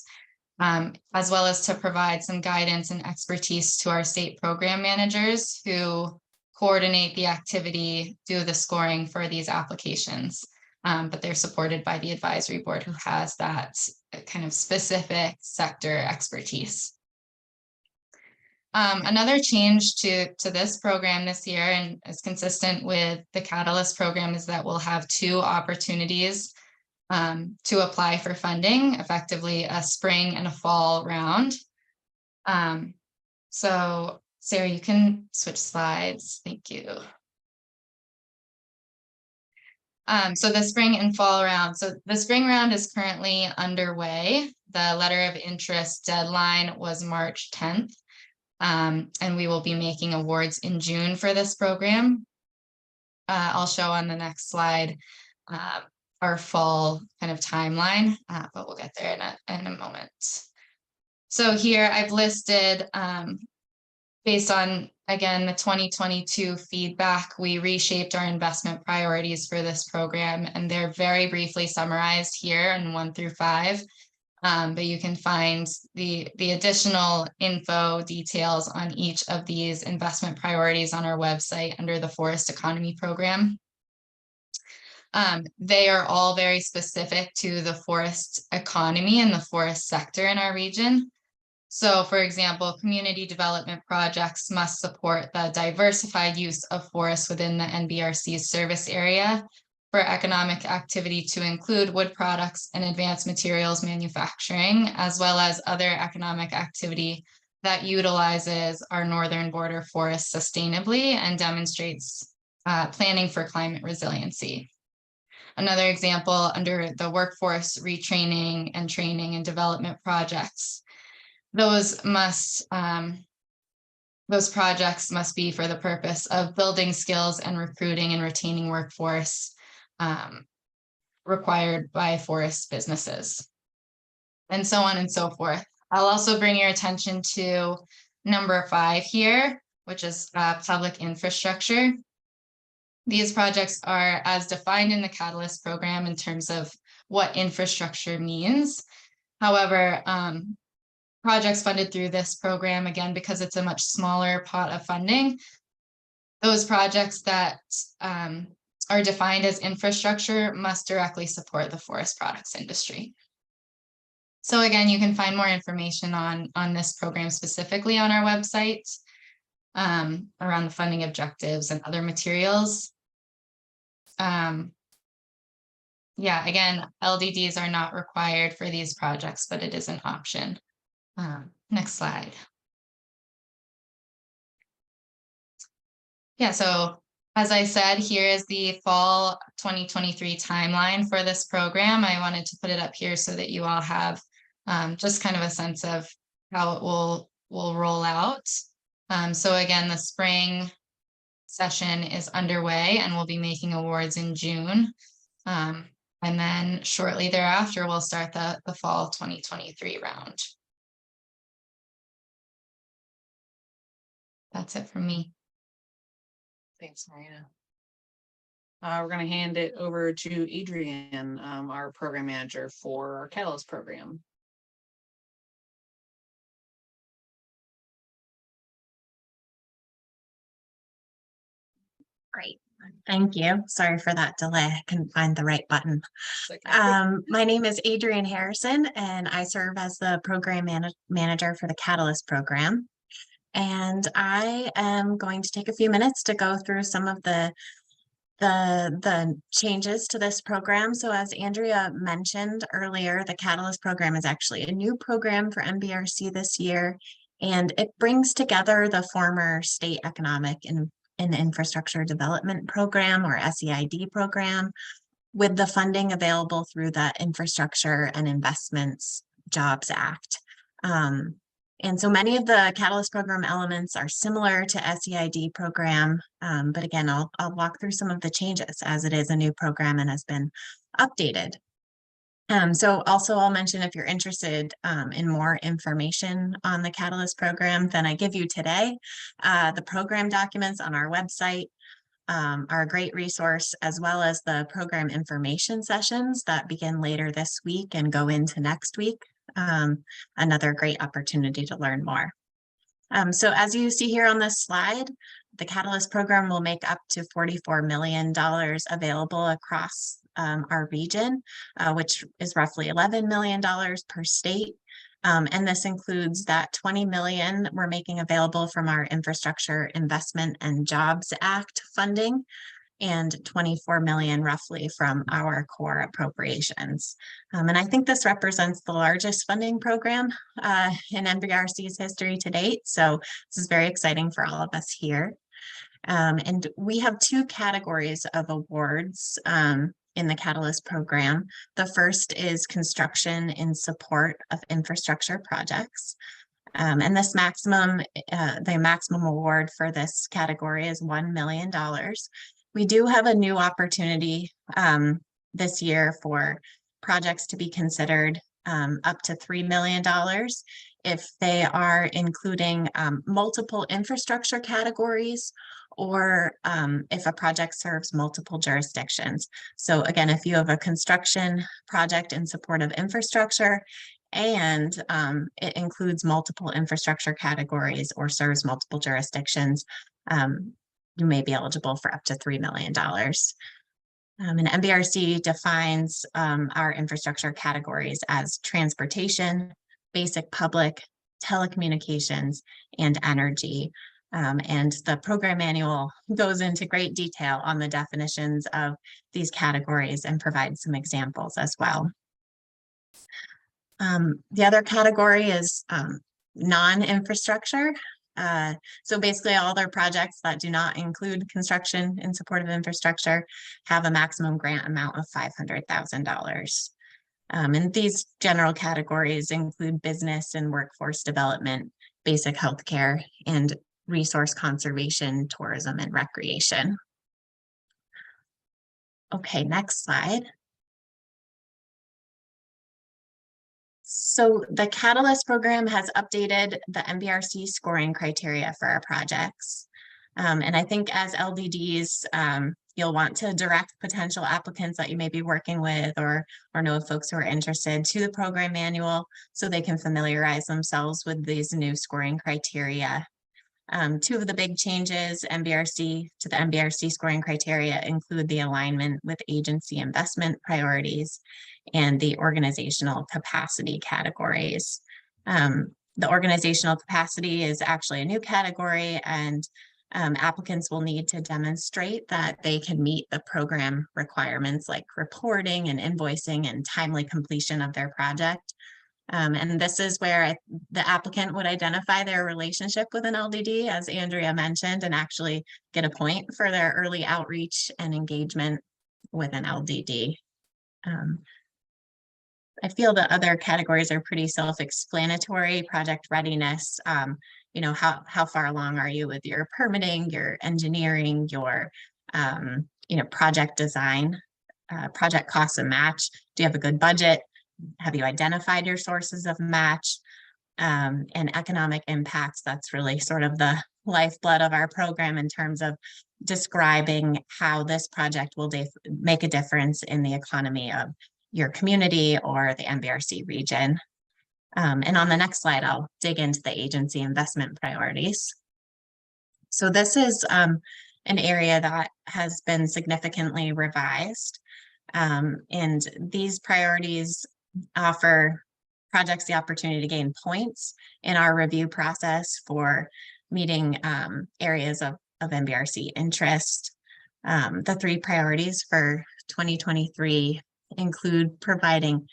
C: as well as to provide some guidance and expertise to our state program managers who coordinate the activity, do the scoring for these applications. but they're supported by the advisory board who has that kind of specific sector expertise. Another change to this program this year, and is consistent with the Catalyst program, is that we'll have 2 opportunities to apply for funding, effectively a spring and a fall round. So Sarah, you can switch slides. Thank you. So the spring and fall round. So the spring round is currently underway. The letter of interest deadline was March 10th. And we will be making awards in June for this program. I'll show on the next slide our fall kind of timeline, but we'll get there in a moment. So here I've listed, based on, again, the 2022 feedback, we reshaped our investment priorities for this program, and they're very briefly summarized here in 1 through 5. But you can find the additional info details on each of these investment priorities on our website under the Forest Economy Program. They are all very specific to the forest economy and the forest sector in our region. So, for example, community development projects must support the diversified use of forests within the NBRC's service area for economic activity to include wood products and advanced materials manufacturing, as well as other economic activity that utilizes our northern border forests sustainably and demonstrates planning for climate resiliency. Another example, under the workforce retraining and training and development projects, those projects must be for the purpose of building skills and recruiting and retaining workforce required by forest businesses, and so on and so forth. I'll also bring your attention to number 5 here, which is public infrastructure. These projects are as defined in the Catalyst program in terms of what infrastructure means. However, projects funded through this program, again, because it's a much smaller pot of funding, those projects that are defined as infrastructure must directly support the forest products industry. So again, you can find more information on this program specifically on our website around the funding objectives and other materials. Yeah, again, LDDs are not required for these projects, but it is an option. Next slide. Yeah, so as I said, here is the fall 2023 timeline for this program. I wanted to put it up here so that you all have just kind of a sense of how it will roll out. So again, the spring session is underway and we'll be making awards in June. And then shortly thereafter, we'll start the fall 2023 round. That's it from me.
A: Thanks, Marina. We're going to hand it over to Adrian, our program manager for our Catalyst program.
D: Great. Thank you. Sorry for that delay. I couldn't find the right button.
A: Okay.
D: My name is Adrian Harrison, and I serve as the program manager for the Catalyst program. And I am going to take a few minutes to go through some of the changes to this program. So as Andrea mentioned earlier, the Catalyst program is actually a new program for NBRC this year, and it brings together the former State Economic and Infrastructure Development Program, or SEID program, with the funding available through the Infrastructure and Investments Jobs Act. And so many of the Catalyst program elements are similar to SEID program, but again, I'll walk through some of the changes as it is a new program and has been updated. So also I'll mention, if you're interested in more information on the Catalyst program than I give you today, the program documents on our website are a great resource, as well as the program information sessions that begin later this week and go into next week. Another great opportunity to learn more. So as you see here on this slide, the Catalyst program will make up to $44 million available across our region, which is roughly $11 million per state. And this includes that 20 million we're making available from our Infrastructure Investment and Jobs Act funding, and 24 million roughly from our core appropriations. And I think this represents the largest funding program in NBRC's history to date. So this is very exciting for all of us here. And we have two categories of awards in the Catalyst program. The first is construction in support of infrastructure projects. And this the maximum award for this category is $1 million. We do have a new opportunity this year for projects to be considered up to $3 million if they are including multiple infrastructure categories, or if a project serves multiple jurisdictions. So again, if you have a construction project in support of infrastructure and it includes multiple infrastructure categories or serves multiple jurisdictions, you may be eligible for up to $3 million. And NBRC defines our infrastructure categories as transportation, basic public, telecommunications, and energy. And the program manual goes into great detail on the definitions of these categories and provides some examples as well. The other category is non-infrastructure. So basically all their projects that do not include construction in support of infrastructure have a maximum grant amount of $500,000. And these general categories include business and workforce development, basic healthcare, and resource conservation, tourism, and recreation. Okay, next slide. So the Catalyst program has updated the NBRC scoring criteria for our projects. And I think as LDDs, you'll want to direct potential applicants that you may be working with or know of folks who are interested to the program manual so they can familiarize themselves with these new scoring criteria. Two of the big changes to the NBRC scoring criteria include the alignment with agency investment priorities and the organizational capacity categories. The organizational capacity is actually a new category, and applicants will need to demonstrate that they can meet the program requirements like reporting and invoicing and timely completion of their project. And this is where the applicant would identify their relationship with an LDD, as Andrea mentioned, and actually get a point for their early outreach and engagement with an LDD. I feel the other categories are pretty self-explanatory. Project readiness, you know, how far along are you with your permitting, your engineering, your you know, project design, project costs and match. Do you have a good budget? Have you identified your sources of match? And economic impacts, that's really sort of the lifeblood of our program in terms of describing how this project will make a difference in the economy of your community or the NBRC region. And on the next slide, I'll dig into the agency investment priorities. So this is an area that has been significantly revised. And these priorities offer projects the opportunity to gain points in our review process for meeting areas of NBRC interest. The three priorities for 2023 include providing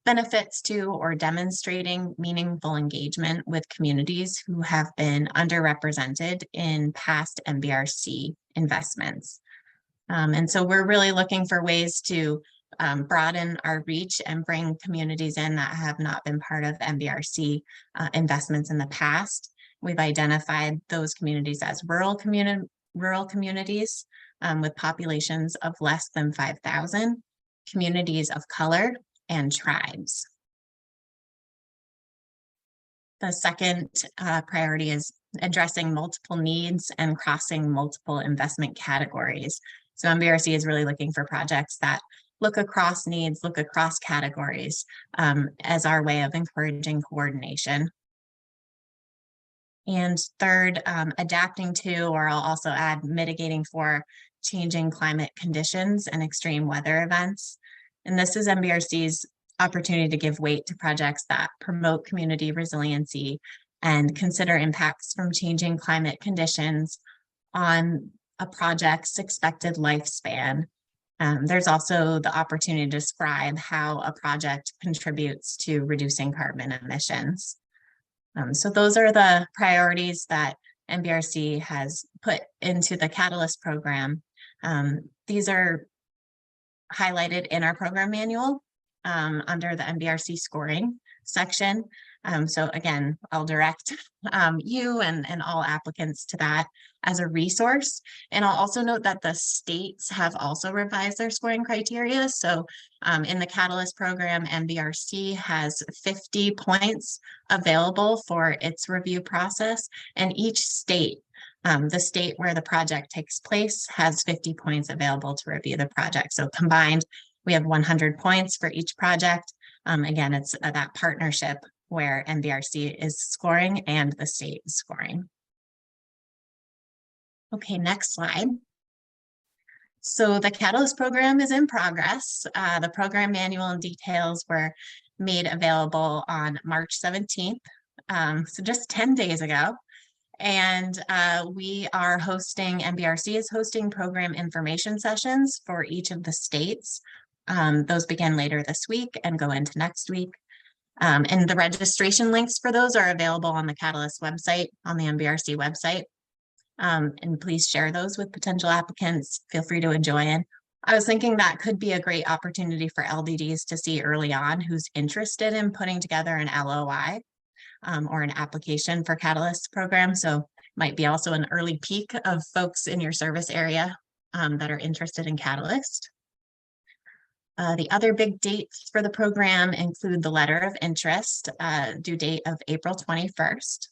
D: benefits to or demonstrating meaningful engagement with communities who have been underrepresented in past NBRC investments. And so we're really looking for ways to broaden our reach and bring communities in that have not been part of NBRC investments in the past. We've identified those communities as rural communities with populations of less than 5,000, communities of color, and tribes. The second priority is addressing multiple needs and crossing multiple investment categories. So NBRC is really looking for projects that look across needs, look across categories as our way of encouraging coordination. And third, adapting to, or I'll also add mitigating for changing climate conditions and extreme weather events. And this is MBRC's opportunity to give weight to projects that promote community resiliency and consider impacts from changing climate conditions on a project's expected lifespan. There's also the opportunity to describe how a project contributes to reducing carbon emissions. So those are the priorities that MBRC has put into the Catalyst program. These are highlighted in our program manual under the MBRC scoring section. So again, I'll direct you and all applicants to that as a resource. And I'll also note that the states have also revised their scoring criteria. So in the Catalyst program, MBRC has 50 points available for its review process, and each state, the state where the project takes place, has 50 points available to review the project. So combined, we have 100 points for each project. Again, it's that partnership where MBRC is scoring and the state is scoring. Okay, next slide. So the Catalyst program is in progress. The program manual and details were made available on March 17th, so just 10 days ago. And we are hosting, MBRC is hosting program information sessions for each of the states. Those begin later this week and go into next week. And the registration links for those are available on the Catalyst website, on the MBRC website. And please share those with potential applicants. Feel free to join. I was thinking that could be a great opportunity for LDDs to see early on who's interested in putting together an LOI or an application for Catalyst program. So might be also an early peak of folks in your service area that are interested in Catalyst. The other big dates for the program include the letter of interest, due date of April 21st.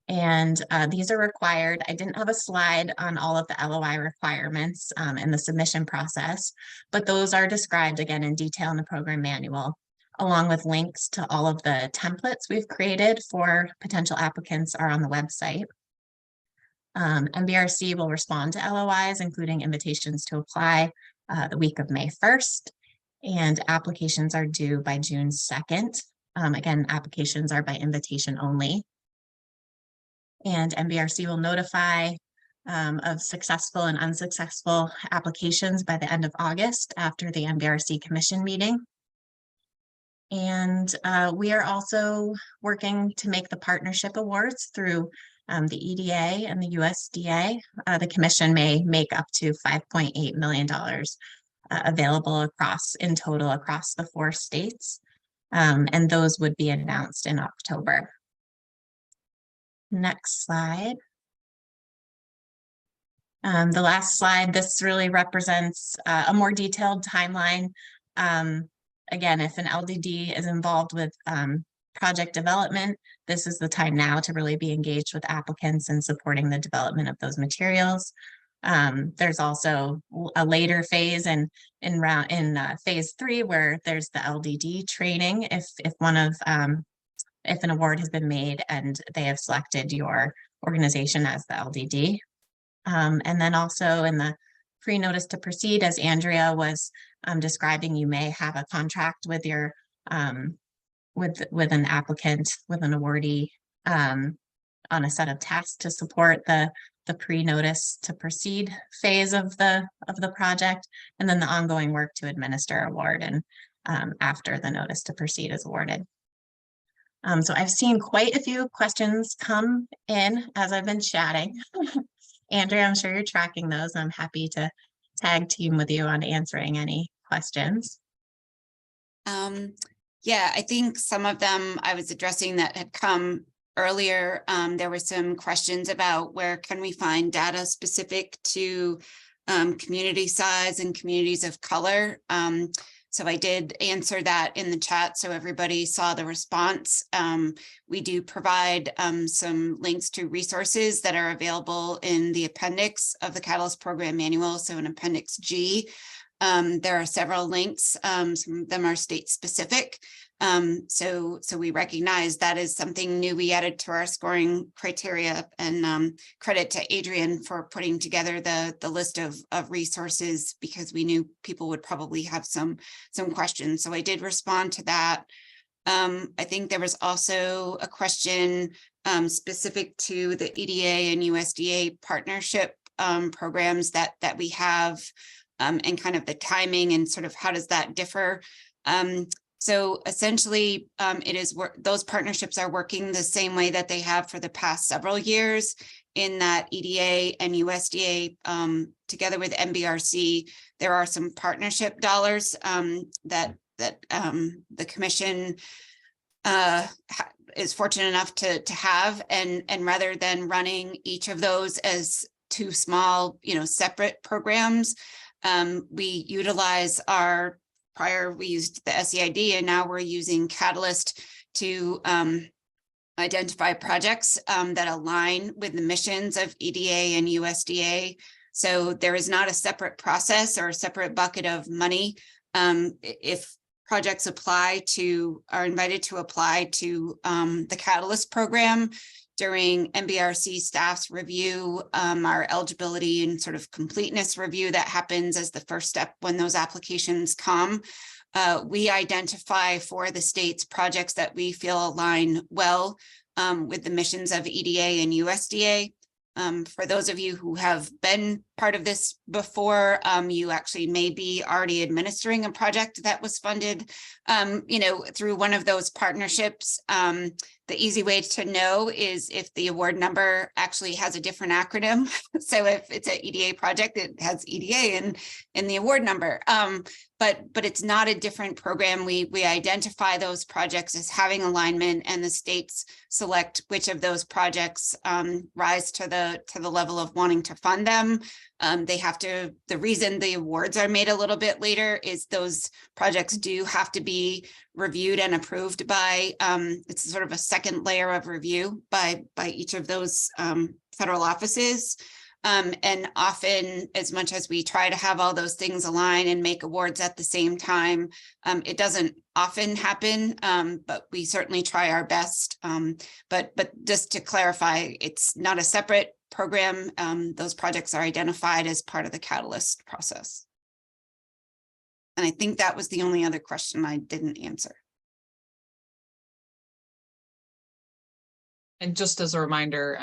D: And these are required. I didn't have a slide on all of the LOI requirements in the submission process, but those are described again in detail in the program manual, along with links to all of the templates we've created for potential applicants are on the website. MBRC will respond to LOIs, including invitations to apply the week of May 1st, and applications are due by June 2nd. Again, applications are by invitation only. And MBRC will notify of successful and unsuccessful applications by the end of August after the MBRC commission meeting. And we are also working to make the partnership awards through the EDA and the USDA. The commission may make up to $5.8 million available in total across the 4 states. And those would be announced in October. Next slide. The last slide, this really represents a more detailed timeline. Again, if an LDD is involved with project development, this is the time now to really be engaged with applicants and supporting the development of those materials. There's also a later phase in phase 3 where there's the LDD training if an award has been made and they have selected your organization as the LDD. And then also in the pre-notice to proceed, as Andrea was describing, you may have a contract with your with an applicant, with an awardee on a set of tasks to support the pre-notice to proceed phase of the project, and then the ongoing work to administer award and after the notice to proceed is awarded. So I've seen quite a few questions come in as I've been chatting. Andrea, I'm sure you're tracking those. I'm happy to tag team with you on answering any questions.
B: Yeah, I think some of them I was addressing that had come earlier. There were some questions about where can we find data specific to community size and communities of color. So I did answer that in the chat so everybody saw the response. We do provide some links to resources that are available in the appendix of the Catalyst program manual, so in Appendix G. There are several links. Some of them are state specific. So we recognize that is something new we added to our scoring criteria, and credit to Adrian for putting together the list of resources, because we knew people would probably have some questions. So I did respond to that. I think there was also a question specific to the EDA and USDA partnership programs that we have, and kind of the timing and sort of how does that differ. So essentially, those partnerships are working the same way that they have for the past several years, in that EDA and USDA, together with MBRC, there are some partnership dollars that the commission is fortunate enough to have, and rather than running each of those as two small, separate programs, we utilize we used the SEID, and now we're using Catalyst to identify projects that align with the missions of EDA and USDA. So there is not a separate process or a separate bucket of money. If projects are invited to apply to the Catalyst program during MBRC staff's review, our eligibility and sort of completeness review that happens as the first step when those applications come. We identify for the state's projects that we feel align well with the missions of EDA and USDA. For those of you who have been part of this before, you actually may be already administering a project that was funded, through one of those partnerships. The easy way to know is if the award number actually has a different acronym. So if it's an EDA project, it has EDA in the award number. But it's not a different program. We identify those projects as having alignment, and the states select which of those projects rise to the level of wanting to fund them. The reason the awards are made a little bit later is those projects do have to be reviewed and approved by, it's sort of a second layer of review by each of those federal offices. And often, as much as we try to have all those things align and make awards at the same time, it doesn't often happen, but we certainly try our best. But just to clarify, it's not a separate program. Those projects are identified as part of the Catalyst process. And I think that was the only other question I didn't answer.
A: And just as a reminder,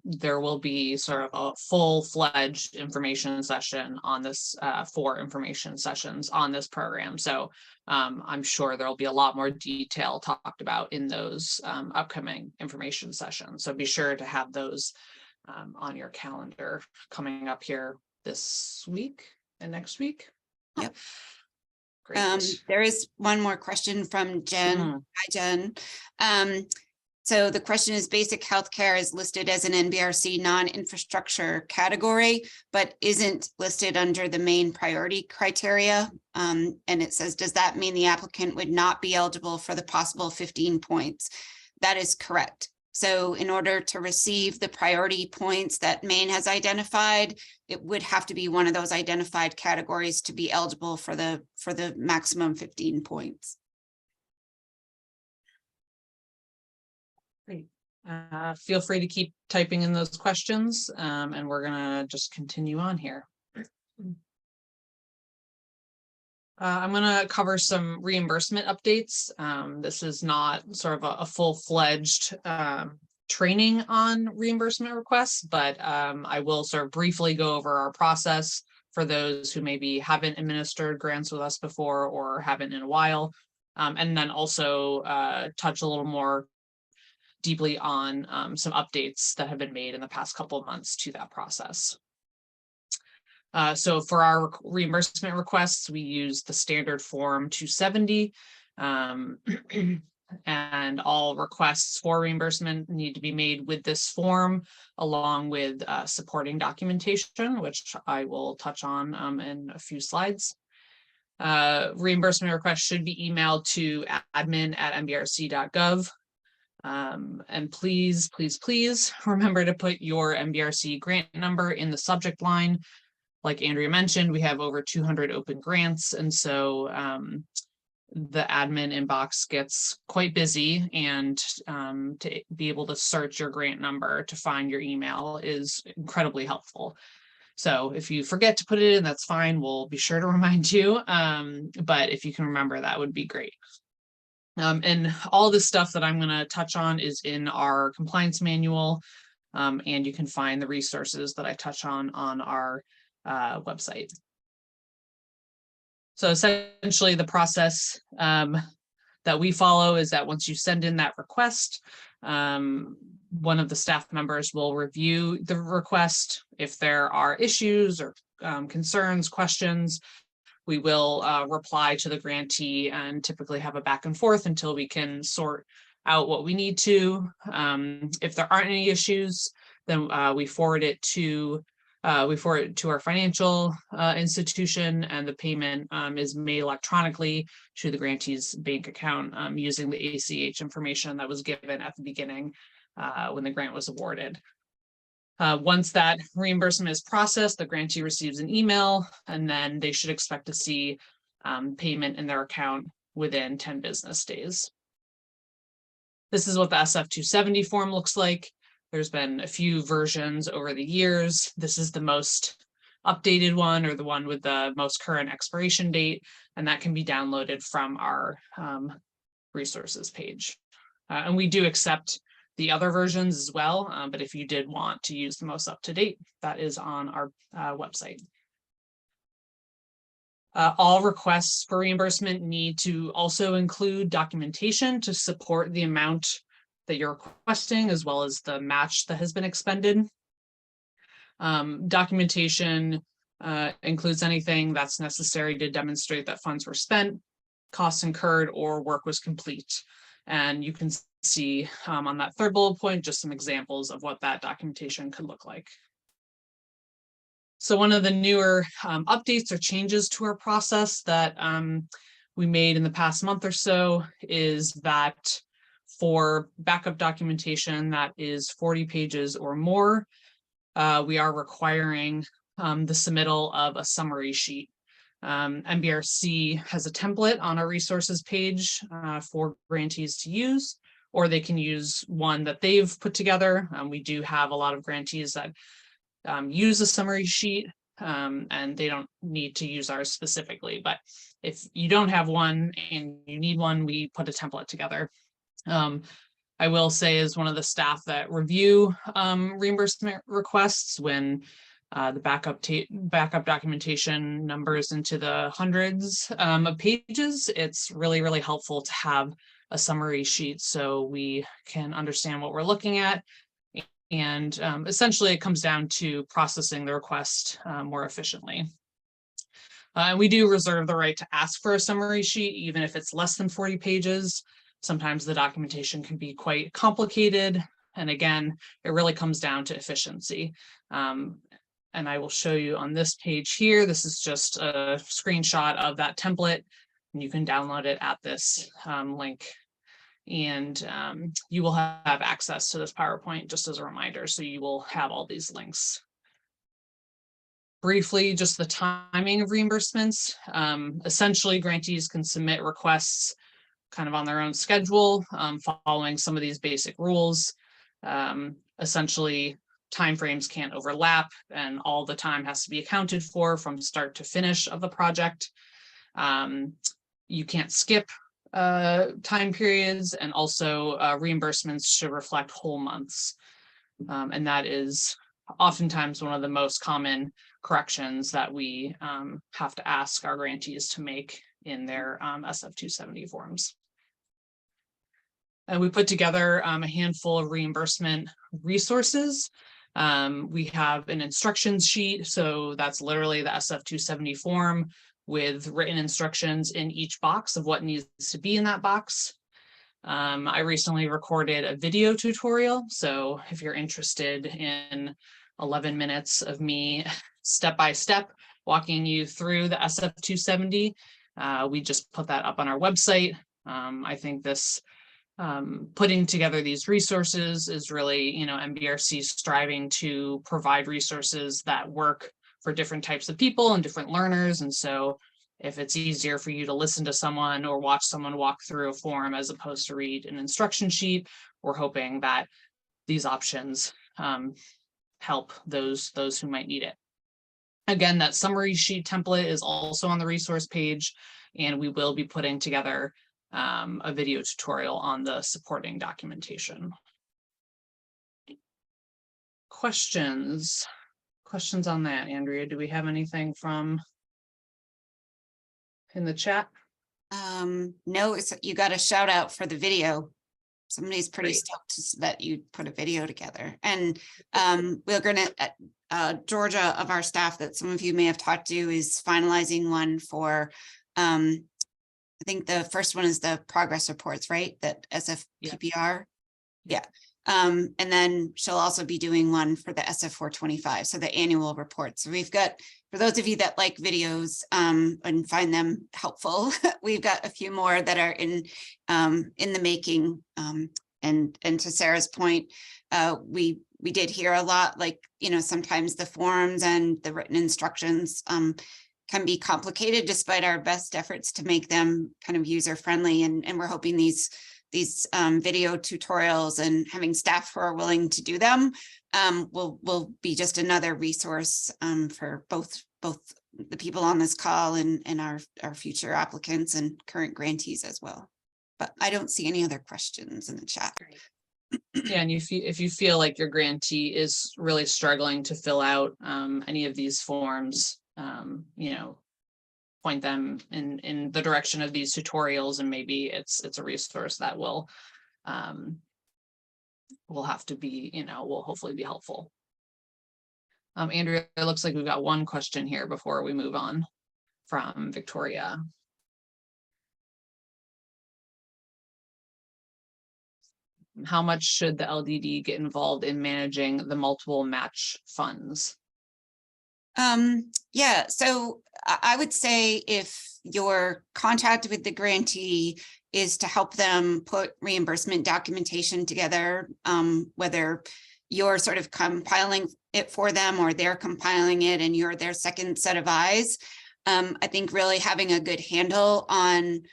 A: there will be sort of a full-fledged information session on this, 4 information sessions on this program. So I'm sure there'll be a lot more detail talked about in those upcoming information sessions. So be sure to have those on your calendar coming up here this week and next week.
B: Yep.
A: Great.
B: There is one more question from Jen. Hi, Jen. So the question is, basic healthcare is listed as an NBRC non-infrastructure category, but isn't listed under the main priority criteria. And it says, does that mean the applicant would not be eligible for the possible 15 points? That is correct. So in order to receive the priority points that Maine has identified, it would have to be one of those identified categories to be eligible for the maximum 15 points.
A: Great. Feel free to keep typing in those questions, and we're gonna just continue on here. I'm gonna cover some reimbursement updates. This is not sort of a full-fledged training on reimbursement requests, but I will sort of briefly go over our process for those who maybe haven't administered grants with us before or haven't in a while, and then also touch a little more deeply on some updates that have been made in the past couple of months to that process. So for our reimbursement requests, we use the standard form 270, and all requests for reimbursement need to be made with this form, along with supporting documentation, which I will touch on in a few slides. Reimbursement requests should be emailed to admin@mbrc.gov. And please remember to put your MBRC grant number in the subject line, like Andrea mentioned, we have over 200 open grants. And so the admin inbox gets quite busy, and to be able to search your grant number to find your email is incredibly helpful. So if you forget to put it in, that's fine. We'll be sure to remind you. But if you can remember, that would be great. And all this stuff that I'm going to touch on is in our compliance manual. And you can find the resources that I touch on our website. So essentially the process that we follow is that once you send in that request, one of the staff members will review the request. If there are issues or concerns, questions, we will reply to the grantee and typically have a back and forth until we can sort out what we need to. If there aren't any issues, then we forward it to our financial institution, and the payment is made electronically to the grantee's bank account using the ACH information that was given at the beginning when the grant was awarded. Once that reimbursement is processed, the grantee receives an email, and then they should expect to see payment in their account within 10 business days. This is what the SF-270 form looks like. There's been a few versions over the years. This is the most updated one, or the one with the most current expiration date, and that can be downloaded from our resources page. And we do accept the other versions as well, but if you did want to use the most up-to-date, that is on our website. All requests for reimbursement need to also include documentation to support the amount that you're requesting, as well as the match that has been expended. Documentation includes anything that's necessary to demonstrate that funds were spent, costs incurred, or work was complete. And you can see on that third bullet point just some examples of what that documentation could look like. So one of the newer updates or changes to our process that we made in the past month or so is that for backup documentation that is 40 pages or more, we are requiring the submittal of a summary sheet. MBRC has a template on our resources page for grantees to use, or they can use one that they've put together. We do have a lot of grantees that use a summary sheet, and they don't need to use ours specifically. But if you don't have one and you need one, we put a template together. I will say, as one of the staff that review reimbursement requests, when the backup documentation numbers into the hundreds of pages, it's really, really helpful to have a summary sheet so we can understand what we're looking at. And essentially, it comes down to processing the request more efficiently. We do reserve the right to ask for a summary sheet, even if it's less than 40 pages. Sometimes the documentation can be quite complicated. And again, it really comes down to efficiency. And I will show you on this page here. This is just a screenshot of that template, and you can download it at this link. And you will have access to this PowerPoint, just as a reminder, so you will have all these links. Briefly, just the timing of reimbursements. Essentially, grantees can submit requests kind of on their own schedule, following some of these basic rules. Essentially, timeframes can't overlap, and all the time has to be accounted for from start to finish of the project. You can't skip time periods, and also reimbursements should reflect whole months. And that is oftentimes one of the most common corrections that we have to ask our grantees to make in their SF-270 forms. And we put together a handful of reimbursement resources. We have an instructions sheet, so that's literally the SF-270 form with written instructions in each box of what needs to be in that box. I recently recorded a video tutorial, so if you're interested in 11 minutes of me step by step walking you through the SF-270, we just put that up on our website. I think this putting together these resources is really, MBRC striving to provide resources that work for different types of people and different learners. And so if it's easier for you to listen to someone or watch someone walk through a form as opposed to read an instruction sheet, we're hoping that these options help those who might need it. Again, that summary sheet template is also on the resource page, and we will be putting together a video tutorial on the supporting documentation. Questions on that, Andrea? Do we have anything from in the chat?
B: No, you got a shout out for the video. Somebody's pretty
A: Great.
B: stoked that you put a video together. And we're gonna, Georgia of our staff that some of you may have talked to is finalizing one for, I think the first one is the progress reports, right? That SFPPR. Yeah. And then she'll also be doing one for the SF425, so the annual report. So we've got, for those of you that like videos and find them helpful, we've got a few more that are in the making. And to Sarah's point, we did hear a lot, like, you know, sometimes the forms and the written instructions can be complicated despite our best efforts to make them kind of user friendly. And we're hoping these video tutorials and having staff who are willing to do them will be just another resource for both the people on this call and our future applicants and current grantees as well. But I don't see any other questions in the chat.
A: Yeah, and if you feel like your grantee is really struggling to fill out any of these forms, you know, point them in the direction of these tutorials, and maybe it's a resource that will have to be, you know, will hopefully be helpful. Andrea, it looks like we've got one question here before we move on from Victoria. How much should the LDD get involved in managing the multiple match funds?
B: Yeah, so I would say if your contract with the grantee is to help them put reimbursement documentation together, whether you're sort of compiling it for them or they're compiling it and you're their second set of eyes, I think really having a good handle on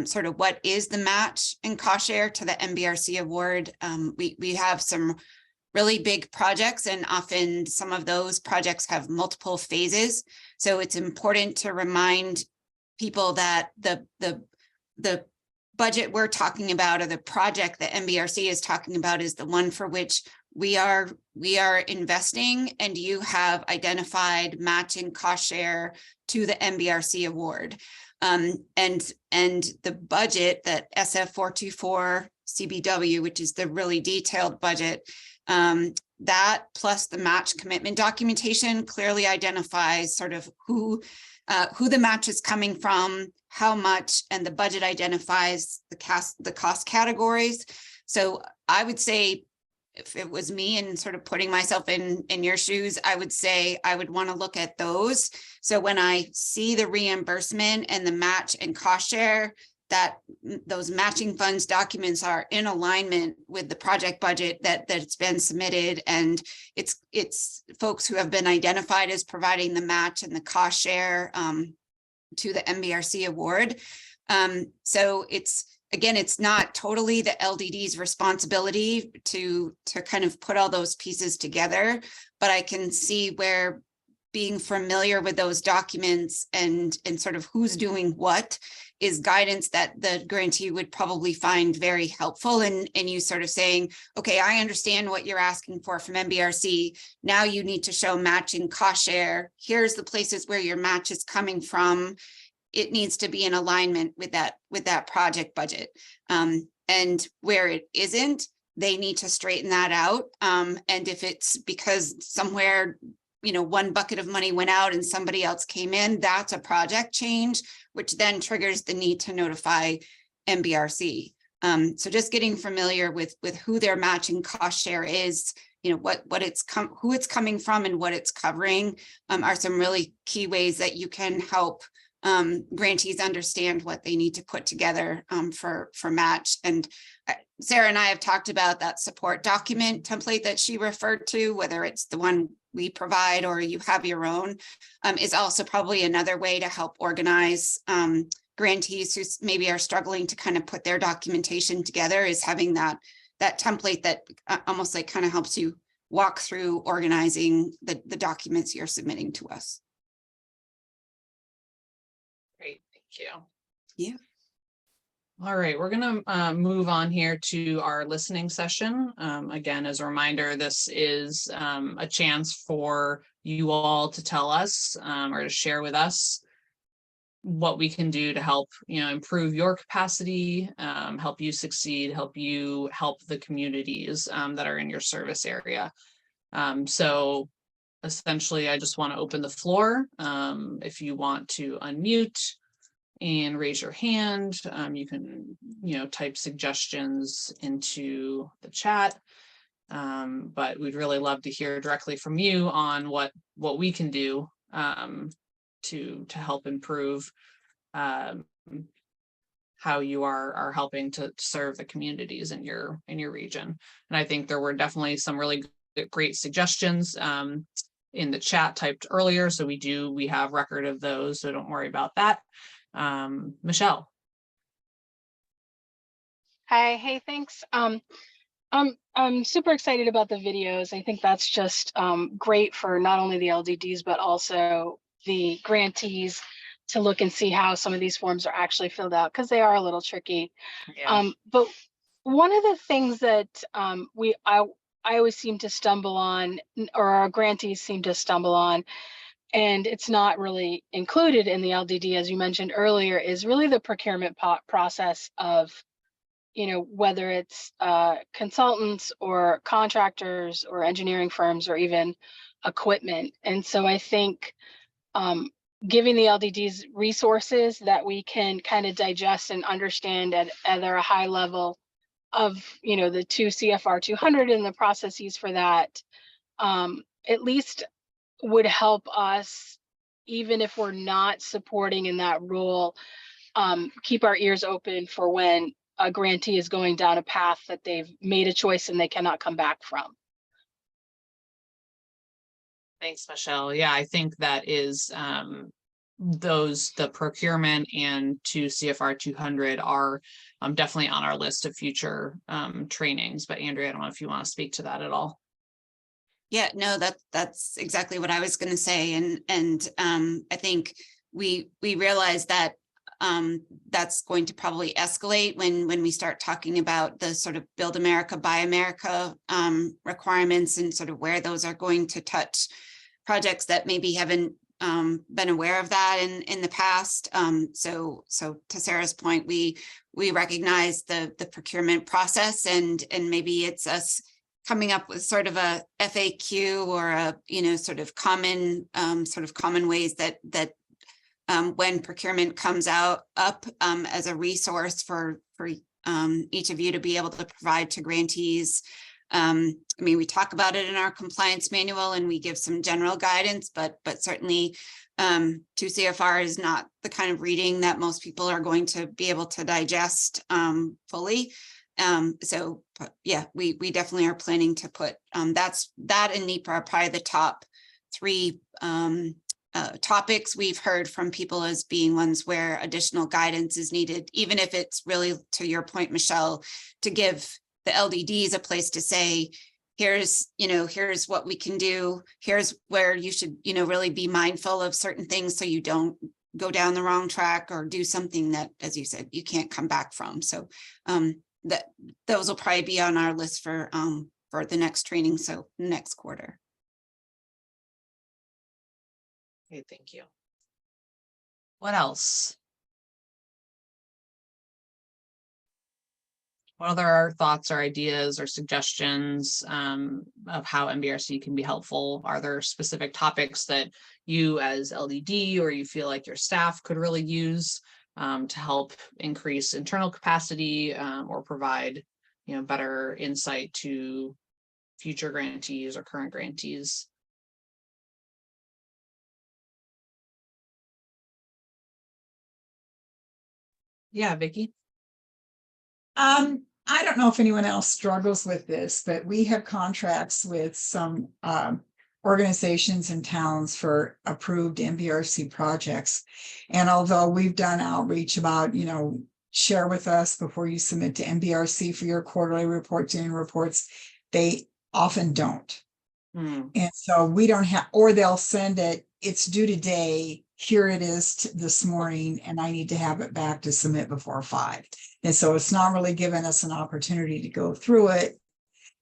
B: sort of what is the match and cost share to the MBRC award. We have some really big projects, and often some of those projects have multiple phases. So it's important to remind people that the budget we're talking about, or the project that MBRC is talking about, is the one for which we are investing, and you have identified matching cost share to the MBRC award. And the budget that SF424 CBW, which is the really detailed budget, that plus the match commitment documentation clearly identifies sort of who the match is coming from, how much, and the budget identifies the cost categories. So I would say, if it was me and sort of putting myself in your shoes, I would say I would want to look at those. So when I see the reimbursement and the match and cost share, that those matching funds documents are in alignment with the project budget that's been submitted, and it's folks who have been identified as providing the match and the cost share to the MBRC award. So it's not totally the LDD's responsibility to kind of put all those pieces together, but I can see where being familiar with those documents and sort of who's doing what is guidance that the grantee would probably find very helpful. And you sort of saying, okay, I understand what you're asking for from MBRC. Now you need to show matching cost share. Here's the places where your match is coming from. It needs to be in alignment with that project budget. And where it isn't, they need to straighten that out. And if it's because somewhere, you know, one bucket of money went out and somebody else came in, that's a project change, which then triggers the need to notify MBRC. So just getting familiar with who their matching cost share is, you know, who it's coming from and what it's covering are some really key ways that you can help grantees understand what they need to put together for match. And Sarah and I have talked about that support document template that she referred to, whether it's the one we provide or you have your own, is also probably another way to help organize grantees who maybe are struggling to kind of put their documentation together, is having that template that almost like kind of helps you walk through organizing the documents you're submitting to us.
A: Great, thank you.
B: Yeah.
A: All right, we're going to move on here to our listening session. Again, as a reminder, this is a chance for you all to tell us or to share with us what we can do to help, improve your capacity, help you succeed, help the communities that are in your service area. So essentially, I just want to open the floor. If you want to unmute and raise your hand, you can, type suggestions into the chat. But we'd really love to hear directly from you on what we can do to help improve how you are helping to serve the communities in your region. And I think there were definitely some really great suggestions in the chat typed earlier. So we have record of those, so don't worry about that. Michelle.
E: Hi, hey, thanks. I'm super excited about the videos. I think that's just great for not only the LDDs, but also the grantees to look and see how some of these forms are actually filled out, because they are a little tricky.
A: Yeah.
E: But one of the things that I always seem to stumble on, or our grantees seem to stumble on, and it's not really included in the LDD, as you mentioned earlier, is really the procurement process of, whether it's consultants or contractors or engineering firms or even equipment. And so I think giving the LDDs resources that we can kind of digest and understand at a high level of, the 2 CFR 200 and the processes for that, at least would help us, even if we're not supporting in that role, keep our ears open for when a grantee is going down a path that they've made a choice and they cannot come back from.
A: Thanks, Michelle. Yeah, I think that is the procurement and 2 CFR 200 are definitely on our list of future trainings. But Andrea, I don't know if you want to speak to that at all.
B: Yeah, no, that's exactly what I was going to say. And I think we realize that that's going to probably escalate when we start talking about the sort of Build America, Buy America requirements, and sort of where those are going to touch projects that maybe haven't been aware of that in the past. So to Sarah's point, we recognize the procurement process, and maybe it's us coming up with sort of a FAQ or a sort of common ways that when procurement comes up as a resource for each of you to be able to provide to grantees. I mean, we talk about it in our compliance manual and we give some general guidance, but certainly 2 CFR is not the kind of reading that most people are going to be able to digest fully. So yeah, we definitely are planning to put that and NEPA are probably the top 3 topics we've heard from people as being ones where additional guidance is needed, even if it's really, to your point, Michelle, to give the LDDs a place to say, here's what we can do. Here's where you should, really be mindful of certain things so you don't go down the wrong track or do something that, as you said, you can't come back from. So that those will probably be on our list for the next training. So next quarter.
A: Okay, thank you. What else? What other thoughts or ideas or suggestions of how MBRC can be helpful? Are there specific topics that you as LDD or you feel like your staff could really use to help increase internal capacity or provide, better insight to future grantees or current grantees? Yeah, Vicky.
F: I don't know if anyone else struggles with this, but we have contracts with some organizations and towns for approved MBRC projects. And although we've done outreach about, share with us before you submit to MBRC for your quarterly reports and reports, they often don't. And so we don't have, or they'll send it, it's due today, here it is this morning, and I need to have it back to submit before 5. And so it's not really given us an opportunity to go through it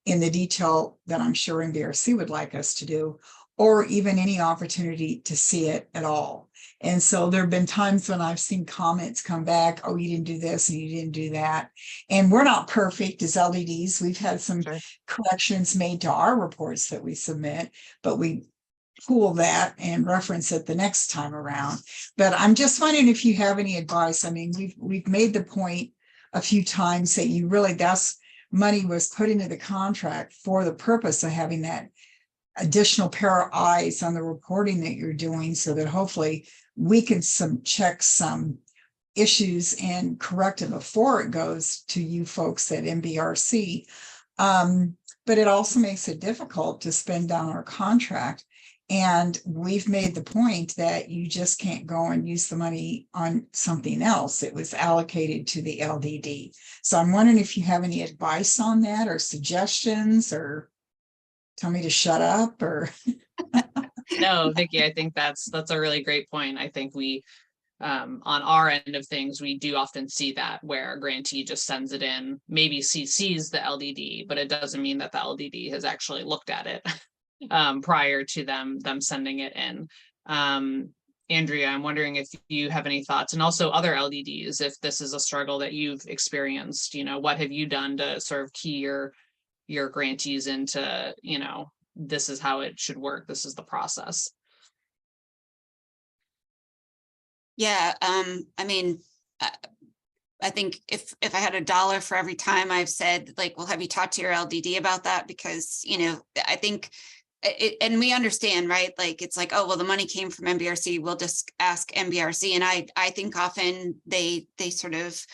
F: in the detail that I'm sure MBRC would like us to do, or even any opportunity to see it at all. And so there have been times when I've seen comments come back, oh, you didn't do this and you didn't do that. And we're not perfect as LDDs. We've had some corrections made to our reports that we submit, but we pool that and reference it the next time around. But I'm just wondering if you have any advice. I mean, we've made the point a few times that you really, that's money was put into the contract for the purpose of having that additional pair of eyes on the reporting that you're doing, so that hopefully we can check some issues and correct it before it goes to you folks at MBRC. But it also makes it difficult to spend down our contract. And we've made the point that you just can't go and use the money on something else. It was allocated to the LDD. So I'm wondering if you have any advice on that, or suggestions, or tell me to shut up, or.
A: No, Vicki, I think that's a really great point. I think we, on our end of things, we do often see that where a grantee just sends it in, maybe CCs the LDD, but it doesn't mean that the LDD has actually looked at it prior to them sending it in. Andrea, I'm wondering if you have any thoughts, and also other LDDs, if this is a struggle that you've experienced. What have you done to sort of key your grantees into, this is how it should work, this is the process?
B: Yeah, I mean, I think if I had $1 for every time I've said, like, well, have you talked to your LDD about that? Because, I think and we understand, right? Like, it's like, oh, well, the money came from MBRC, we'll just ask MBRC. And I think often they sort of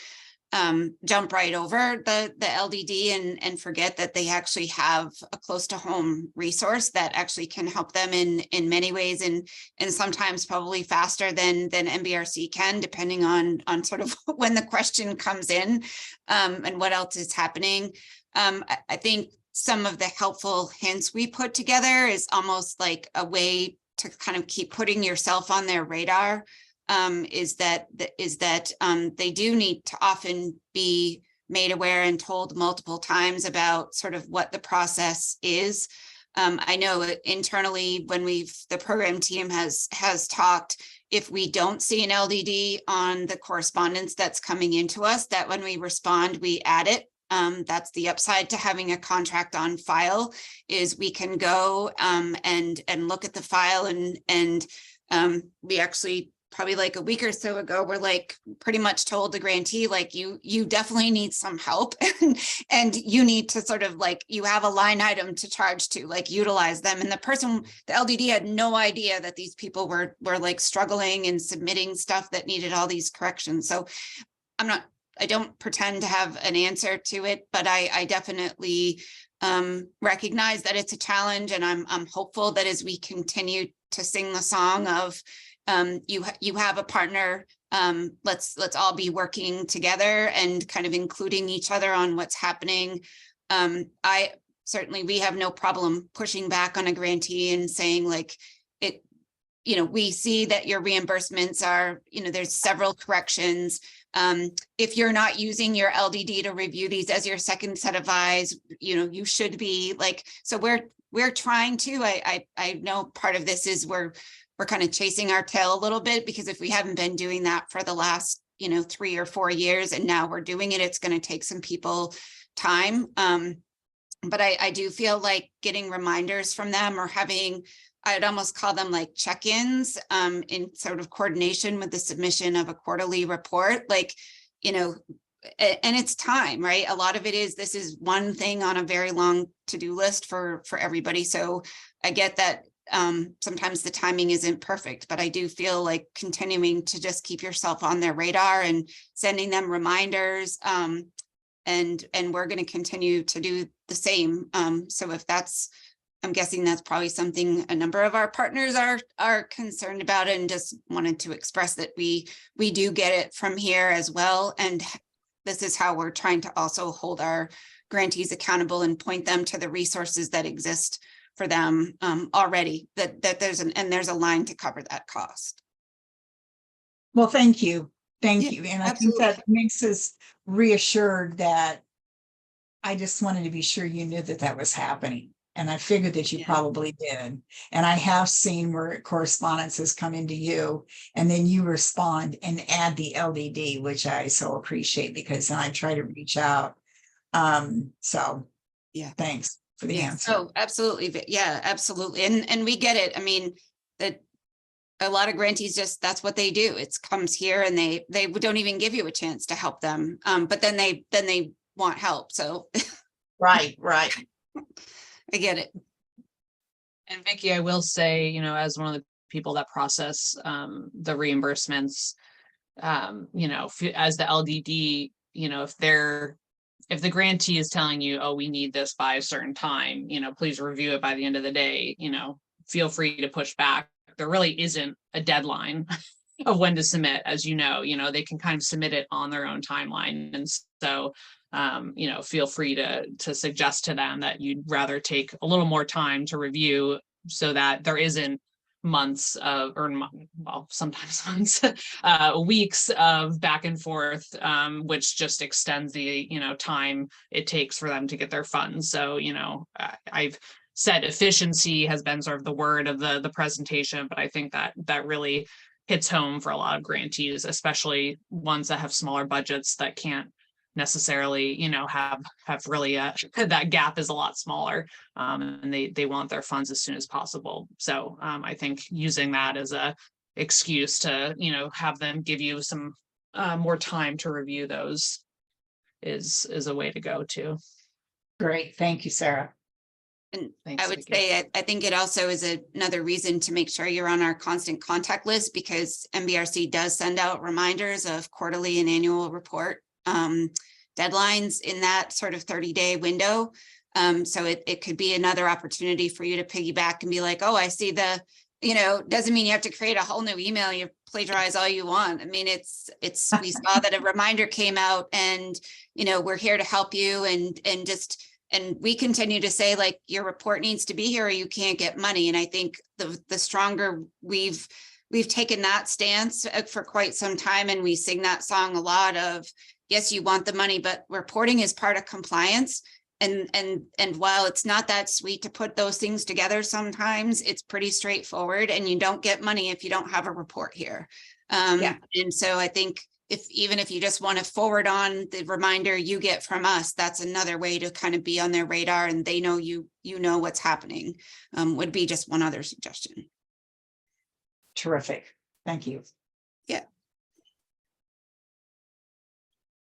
B: jump right over the LDD and forget that they actually have a close to home resource that actually can help them in many ways, and sometimes probably faster than MBRC can, depending on sort of when the question comes in and what else is happening. I think some of the helpful hints we put together is almost like a way to kind of keep putting yourself on their radar. Is that they do need to often be made aware and told multiple times about sort of what the process is. I know internally, when the program team has talked, if we don't see an LDD on the correspondence that's coming into us, that when we respond, we add it. That's the upside to having a contract on file, is we can go and look at the file, and we actually, probably like a week or so ago, we're like pretty much told the grantee, like, you definitely need some help and you need to sort of, like, you have a line item to charge to, like, utilize them. And the LDD had no idea that these people were like struggling and submitting stuff that needed all these corrections. So I don't pretend to have an answer to it, but I definitely recognize that it's a challenge, and I'm hopeful that as we continue to sing the song of you have a partner, let's all be working together and kind of including each other on what's happening. We have no problem pushing back on a grantee and saying, like, we see that your reimbursements are, there's several corrections. If you're not using your LDD to review these as your second set of eyes, you should be, like, so we're trying to, I know part of this is we're kind of chasing our tail a little bit, because if we haven't been doing that for the last, 3 or 4 years, and now we're doing it, it's going to take some people time. But I do feel like getting reminders from them, or having, I'd almost call them like check-ins in sort of coordination with the submission of a quarterly report, like, and it's time, right? A lot of it is, this is one thing on a very long to-do list for everybody. So I get that sometimes the timing isn't perfect, but I do feel like continuing to just keep yourself on their radar and sending them reminders. and we're going to continue to do the same. So if that's, I'm guessing that's probably something a number of our partners are concerned about, and just wanted to express that we do get it from here as well. And this is how we're trying to also hold our grantees accountable and point them to the resources that exist for them already, that there's a line to cover that cost.
F: Well, thank you. Thank
B: Yeah,
F: you. And I
B: absolutely.
F: think that makes us reassured that I just wanted to be sure you knew that that was happening. And I figured that you
B: Yeah.
F: probably did. And I have seen where correspondence has come into you and then you respond and add the LDD, which I so appreciate, because then I try to reach out. So
B: Yeah.
F: thanks for the
B: Yeah.
F: answer.
B: Oh, absolutely. Yeah, absolutely. And we get it. I mean, that a lot of grantees just, that's what they do. It comes here and they don't even give you a chance to help them. But then they want help. So
F: Right.
B: I get it.
A: And Vicky, I will say, you know, as one of the people that process the reimbursements, you know, as the LDD, you know, if the grantee is telling you, oh, we need this by a certain time, you know, please review it by the end of the day, you know, feel free to push back. There really isn't a deadline of when to submit, as you know, they can kind of submit it on their own timeline. And so, you know, feel free to suggest to them that you'd rather take a little more time to review so that there isn't months of, or well, sometimes months, weeks of back and forth, which just extends the, you know, time it takes for them to get their funds. So, you know, I've said efficiency has been sort of the word of the presentation, but I think that really hits home for a lot of grantees, especially ones that have smaller budgets that can't necessarily, you know, have really that gap is a lot smaller, and they want their funds as soon as possible. So I think using that as a excuse to, you know, have them give you some more time to review those is a way to go too.
F: Great. Thank you, Sarah.
B: And
A: Thanks,
B: I would
A: Vicky.
B: say, I think it also is another reason to make sure you're on our constant contact list, because MBRC does send out reminders of quarterly and annual report deadlines in that sort of 30-day window. So it could be another opportunity for you to piggyback and be like, oh, I see the, you know, doesn't mean you have to create a whole new email. You plagiarize all you want. I mean, it's we saw that a reminder came out, and, you know, we're here to help you, and we continue to say, like, your report needs to be here or you can't get money. And I think the stronger we've taken that stance for quite some time, and we sing that song a lot of, yes, you want the money, but reporting is part of compliance. And while it's not that sweet to put those things together, sometimes it's pretty straightforward, and you don't get money if you don't have a report here.
F: Yeah.
B: And so I think even if you just want to forward on the reminder you get from us, that's another way to kind of be on their radar, and they know you know what's happening. Would be just one other suggestion.
F: Terrific. Thank you.
B: Yeah.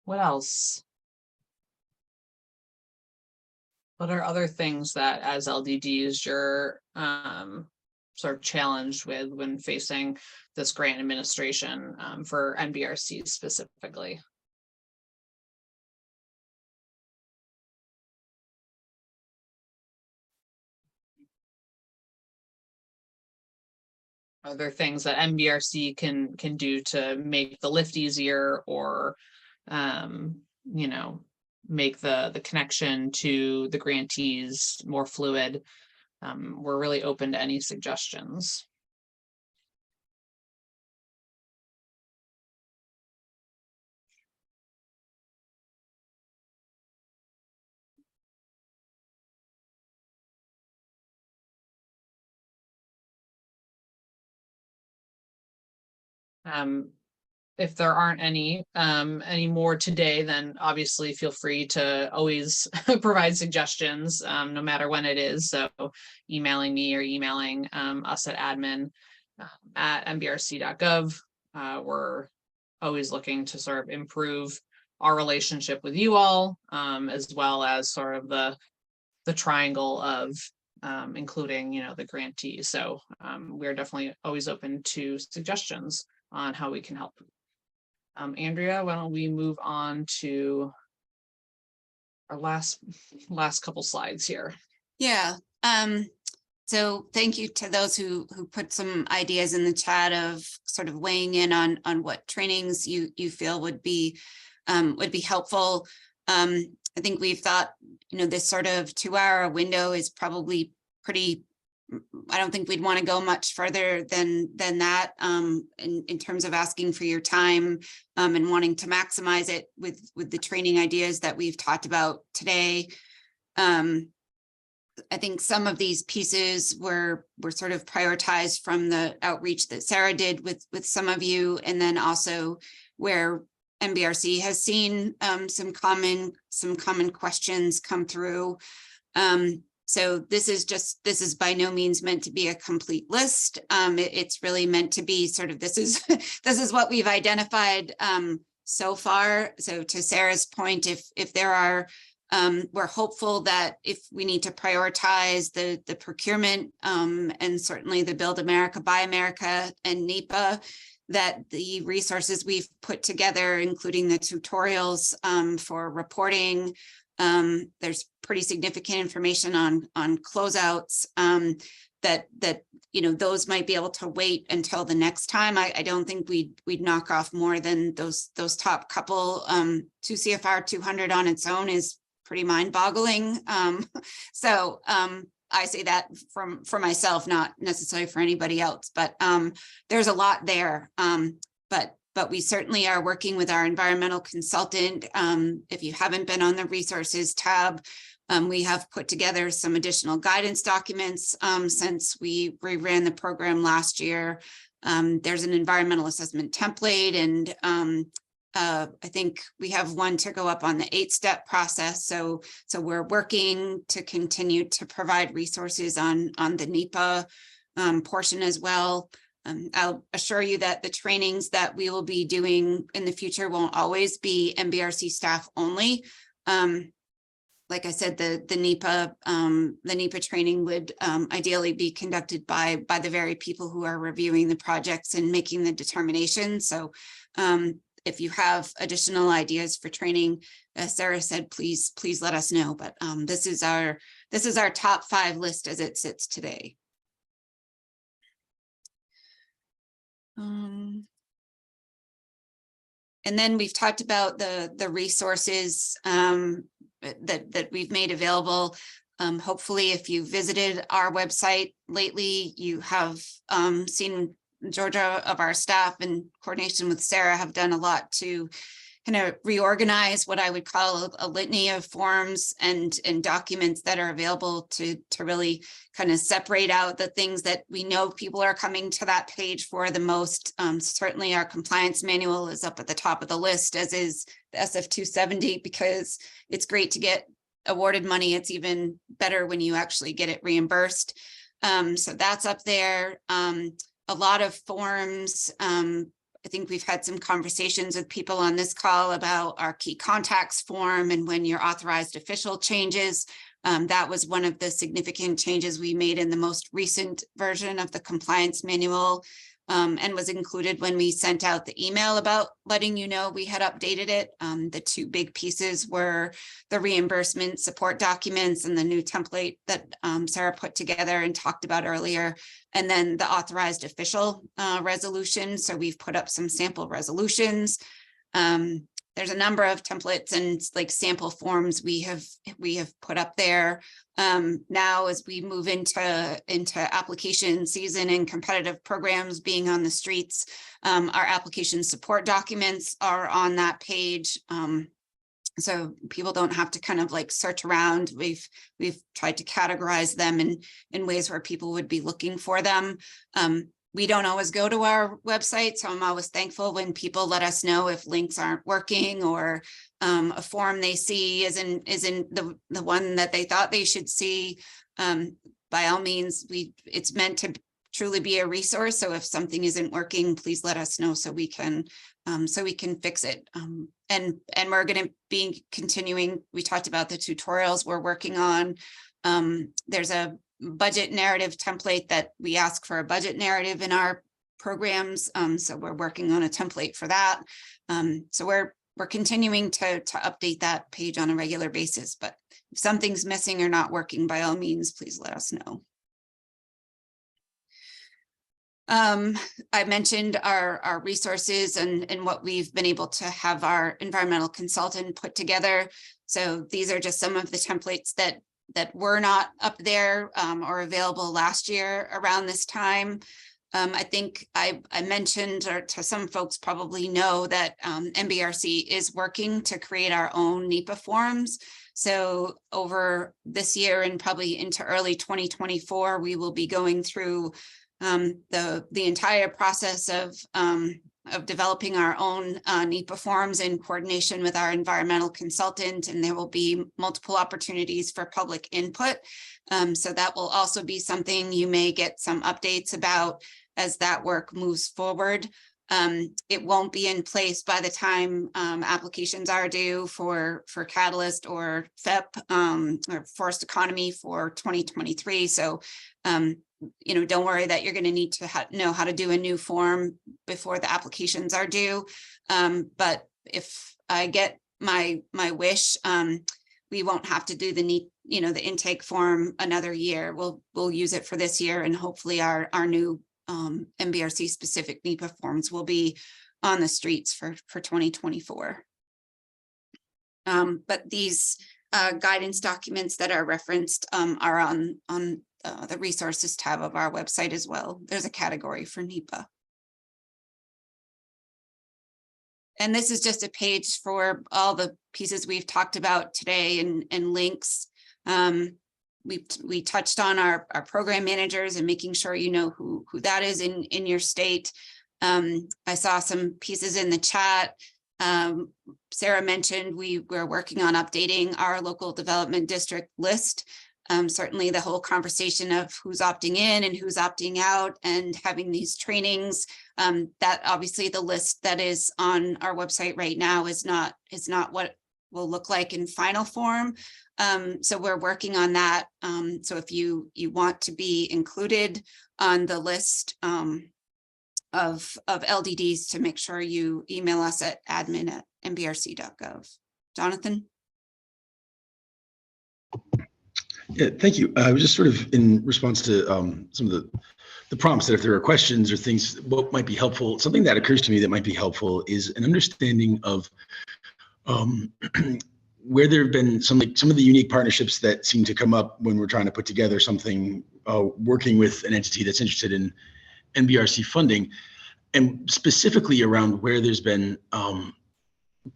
A: What else? What are other things that as LDDs you're sort of challenged with when facing this grant administration for NBRC specifically? Are there things that NBRC can do to make the lift easier, or you know, make the connection to the grantees more fluid? We're really open to any suggestions. If there aren't any more today, then obviously feel free to always provide suggestions, no matter when it is. So emailing me or emailing us at admin at mbrc.gov. We're always looking to sort of improve our relationship with you all, as well as sort of the triangle of including, you know, the grantee. So we're definitely always open to suggestions on how we can help. Andrea, why don't we move on to our last couple slides here.
B: Yeah. So thank you to those who put some ideas in the chat of sort of weighing in on what trainings you feel would be helpful. I think we've thought, this sort of 2-hour window is probably pretty. I don't think we'd want to go much further than that in terms of asking for your time and wanting to maximize it with the training ideas that we've talked about today. I think some of these pieces were sort of prioritized from the outreach that Sarah did with some of you, and then also where MBRC has seen some common questions come through. So this is by no means meant to be a complete list. It's really meant to be sort of, this is what we've identified so far. So to Sarah's point, if there are, we're hopeful that if we need to prioritize the procurement and certainly the Build America, Buy America and NEPA, that the resources we've put together, including the tutorials for reporting, there's pretty significant information on closeouts that those might be able to wait until the next time. I don't think we'd knock off more than those top couple. 2 CFR 200 on its own is pretty mind-boggling. So I say that for myself, not necessarily for anybody else, but there's a lot there. But we certainly are working with our environmental consultant. If you haven't been on the resources tab, we have put together some additional guidance documents since we ran the program last year. There's an environmental assessment template, and I think we have one to go up on the 8-step process. So we're working to continue to provide resources on the NEPA portion as well. I'll assure you that the trainings that we will be doing in the future won't always be MBRC staff only. Like I said, the NEPA training would ideally be conducted by the very people who are reviewing the projects and making the determination. So if you have additional ideas for training, as Sarah said, please let us know. But this is our top 5 list as it sits today. And then we've talked about the resources that we've made available. Hopefully, if you visited our website lately, you have seen Georgia of our staff in coordination with Sarah have done a lot to kind of reorganize what I would call a litany of forms and documents that are available to really kind of separate out the things that we know people are coming to that page for the most. Certainly our compliance manual is up at the top of the list, as is the SF 270, because it's great to get awarded money. It's even better when you actually get it reimbursed. So that's up there. A lot of forms. I think we've had some conversations with people on this call about our key contacts form and when your authorized official changes. That was one of the significant changes we made in the most recent version of the compliance manual, and was included when we sent out the email about letting you know we had updated it. The 2 big pieces were the reimbursement support documents and the new template that Sarah put together and talked about earlier, and then the authorized official resolution. So we've put up some sample resolutions. There's a number of templates and like sample forms we have put up there. Now, as we move into application season and competitive programs being on the streets, our application support documents are on that page. So people don't have to kind of like search around. We've tried to categorize them in ways where people would be looking for them. We don't always go to our website, so I'm always thankful when people let us know if links aren't working or a form they see isn't the one that they thought they should see. By all means, it's meant to truly be a resource. So if something isn't working, please let us know so we can fix it. And we're going to be continuing. We talked about the tutorials we're working on. There's a budget narrative template that we ask for a budget narrative in our programs. So we're working on a template for that. So we're continuing to update that page on a regular basis, but if something's missing or not working, by all means, please let us know. I mentioned our resources and what we've been able to have our environmental consultant put together. So these are just some of the templates that were not up there or available last year around this time. I think I mentioned, or to some folks probably know, that MBRC is working to create our own NEPA forms. So over this year and probably into early 2024, we will be going through the entire process of developing our own NEPA forms in coordination with our environmental consultant, and there will be multiple opportunities for public input. So that will also be something you may get some updates about as that work moves forward. It won't be in place by the time applications are due for Catalyst or FEP or Forest Economy for 2023. So you know, don't worry that you're going to need to know how to do a new form before the applications are due. But if I get my wish, we won't have to do the intake form another year. We'll use it for this year, and hopefully our new MBRC specific NEPA forms will be on the streets for 2024. But these guidance documents that are referenced are on the resources tab of our website as well. There's a category for NEPA. And this is just a page for all the pieces we've talked about today and links. We touched on our program managers and making sure you know who that is in your state. I saw some pieces in the chat. Sarah mentioned we're working on updating our local development district list. Certainly the whole conversation of who's opting in and who's opting out and having these trainings, that obviously the list that is on our website right now is not what will look like in final form. So we're working on that. So if you want to be included on the list of LDDs, to make sure you email us at admin@mbrc.gov. Jonathan?
G: Yeah, thank you. I was just sort of in response to some of the prompts that if there are questions or things, what might be helpful. Something that occurs to me that might be helpful is an understanding of where there have been some of the unique partnerships that seem to come up when we're trying to put together something, working with an entity that's interested in NBRC funding, and specifically around where there's been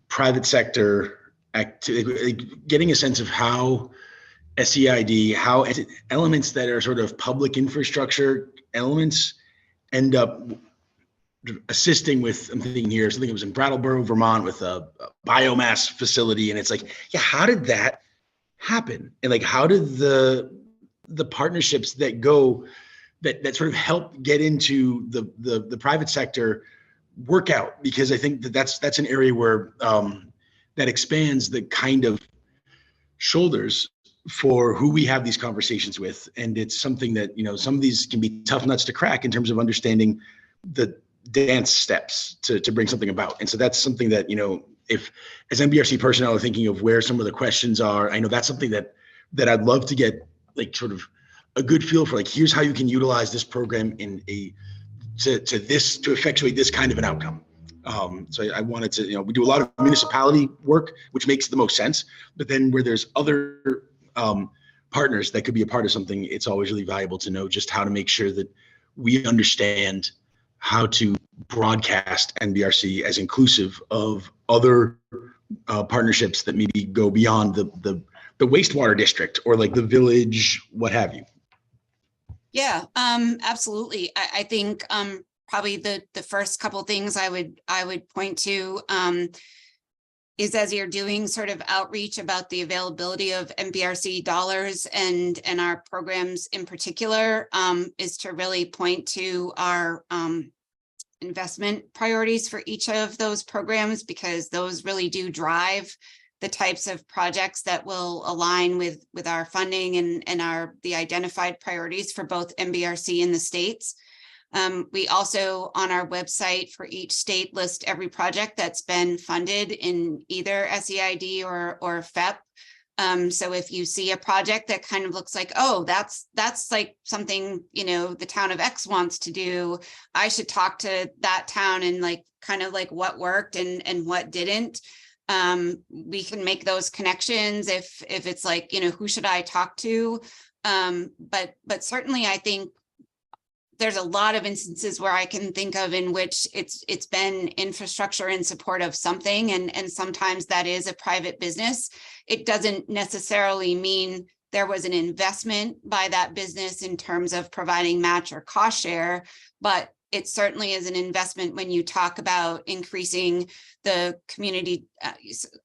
G: private sector activity, getting a sense of how SEID, how elements that are sort of public infrastructure elements end up assisting with, I'm thinking here, something that was in Brattleboro, Vermont with a biomass facility. And it's like, yeah, how did that happen? And like, how did the partnerships that go, that sort of help get into the private sector work out? Because I think that's an area where that expands the kind of shoulders for who we have these conversations with. And it's something that, you know, some of these can be tough nuts to crack in terms of understanding the dance steps to bring something about. And so that's something that, you know, if as MBRC personnel are thinking of where some of the questions are, I know that's something that I'd love to get like sort of a good feel for, like, here's how you can utilize this program in to effectuate this kind of an outcome. So I wanted to, you know, we do a lot of municipality work, which makes the most sense, but then where there's other partners that could be a part of something, it's always really valuable to know just how to make sure that we understand how to broadcast NBRC as inclusive of other partnerships that maybe go beyond the wastewater district or like the village, what have you.
B: Yeah, absolutely. I think probably the first couple things I would point to is, as you're doing sort of outreach about the availability of MBRC dollars and our programs in particular, is to really point to our investment priorities for each of those programs, because those really do drive the types of projects that will align with our funding and the identified priorities for both MBRC and the states. We also on our website for each state list every project that's been funded in either SEID or FEP. So if you see a project that kind of looks like, oh, that's like something, you know, the town of X wants to do, I should talk to that town and like kind of like what worked and what didn't. We can make those connections if it's like, you know, who should I talk to? But certainly I think there's a lot of instances where I can think of in which it's been infrastructure in support of something, and sometimes that is a private business. It doesn't necessarily mean there was an investment by that business in terms of providing match or cost share, but it certainly is an investment when you talk about increasing the community.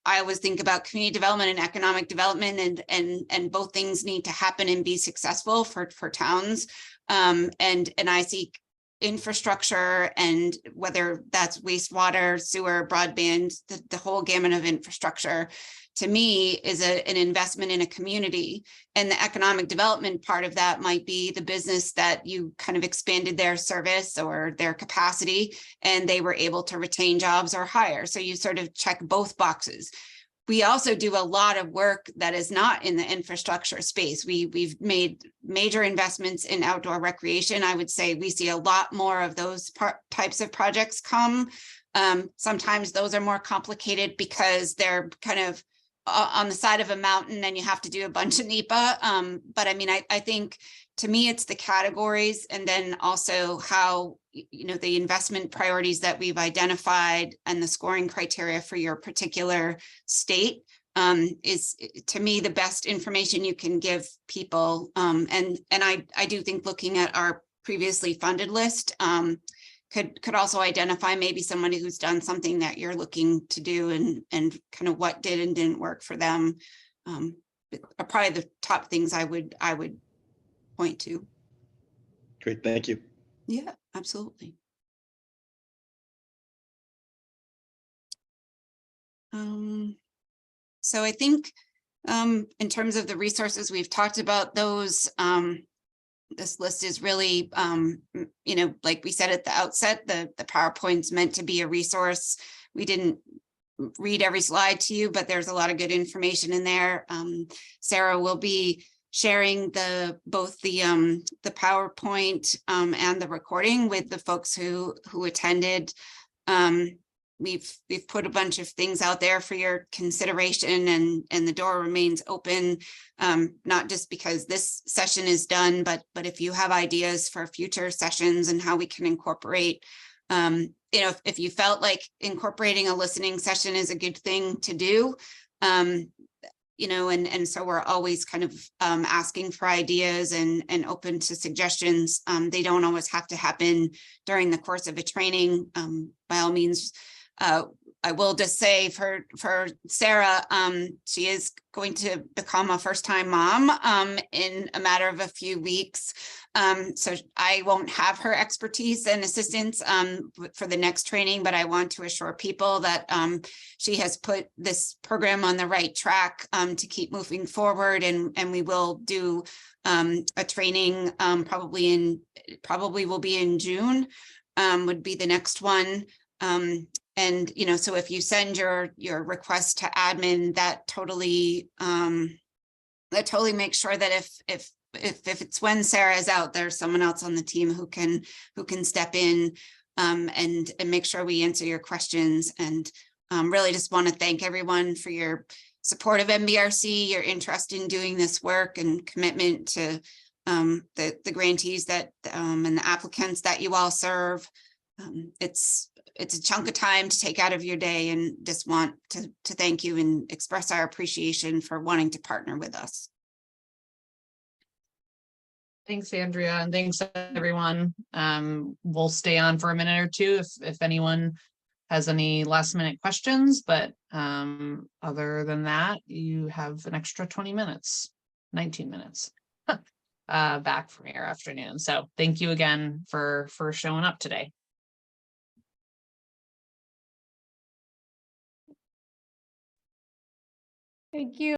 B: I always think about community development and economic development, and both things need to happen and be successful for towns. And I see infrastructure, and whether that's wastewater, sewer, broadband, the whole gamut of infrastructure, to me is an investment in a community. And the economic development part of that might be the business that you kind of expanded their service or their capacity, and they were able to retain jobs or hire. So you sort of check both boxes. We also do a lot of work that is not in the infrastructure space. We've made major investments in outdoor recreation. I would say we see a lot more of those types of projects come. Sometimes those are more complicated because they're kind of on the side of a mountain and you have to do a bunch of NEPA. But I mean, I think to me, it's the categories, and then also how, you know, the investment priorities that we've identified and the scoring criteria for your particular state is, to me, the best information you can give people. And I do think looking at our previously funded list could also identify maybe somebody who's done something that you're looking to do, and kind of what did and didn't work for them. Are probably the top things I would point to.
G: Great, thank you.
B: Yeah, absolutely. So I think in terms of the resources, we've talked about those. This list is really, you know, like we said at the outset, the PowerPoint's meant to be a resource. We didn't read every slide to you, but there's a lot of good information in there. Sarah will be sharing both the PowerPoint and the recording with the folks who attended. We've put a bunch of things out there for your consideration, and the door remains open, not just because this session is done, but if you have ideas for future sessions and how we can incorporate, you know, if you felt like incorporating a listening session is a good thing to do, you know, and so we're always kind of asking for ideas and open to suggestions. They don't always have to happen during the course of a training. By all means, I will just say for Sarah, she is going to become a first-time mom in a matter of a few weeks. So I won't have her expertise and assistance for the next training, but I want to assure people that she has put this program on the right track to keep moving forward, and we will do a training probably will be in June, would be the next one. And, you know, so if you send your request to admin, that totally makes sure that if it's when Sarah is out, there's someone else on the team who can step in and make sure we answer your questions. And really just want to thank everyone for your support of MBRC, your interest in doing this work, and commitment to the grantees that and the applicants that you all serve. It's a chunk of time to take out of your day, and just want to thank you and express our appreciation for wanting to partner with us.
A: Thanks, Andrea, and thanks everyone. We'll stay on for a minute or two if anyone has any last minute questions, but other than that, you have an extra 20 minutes, 19 minutes back from your afternoon. So thank you again for showing up today.
H: Thank you.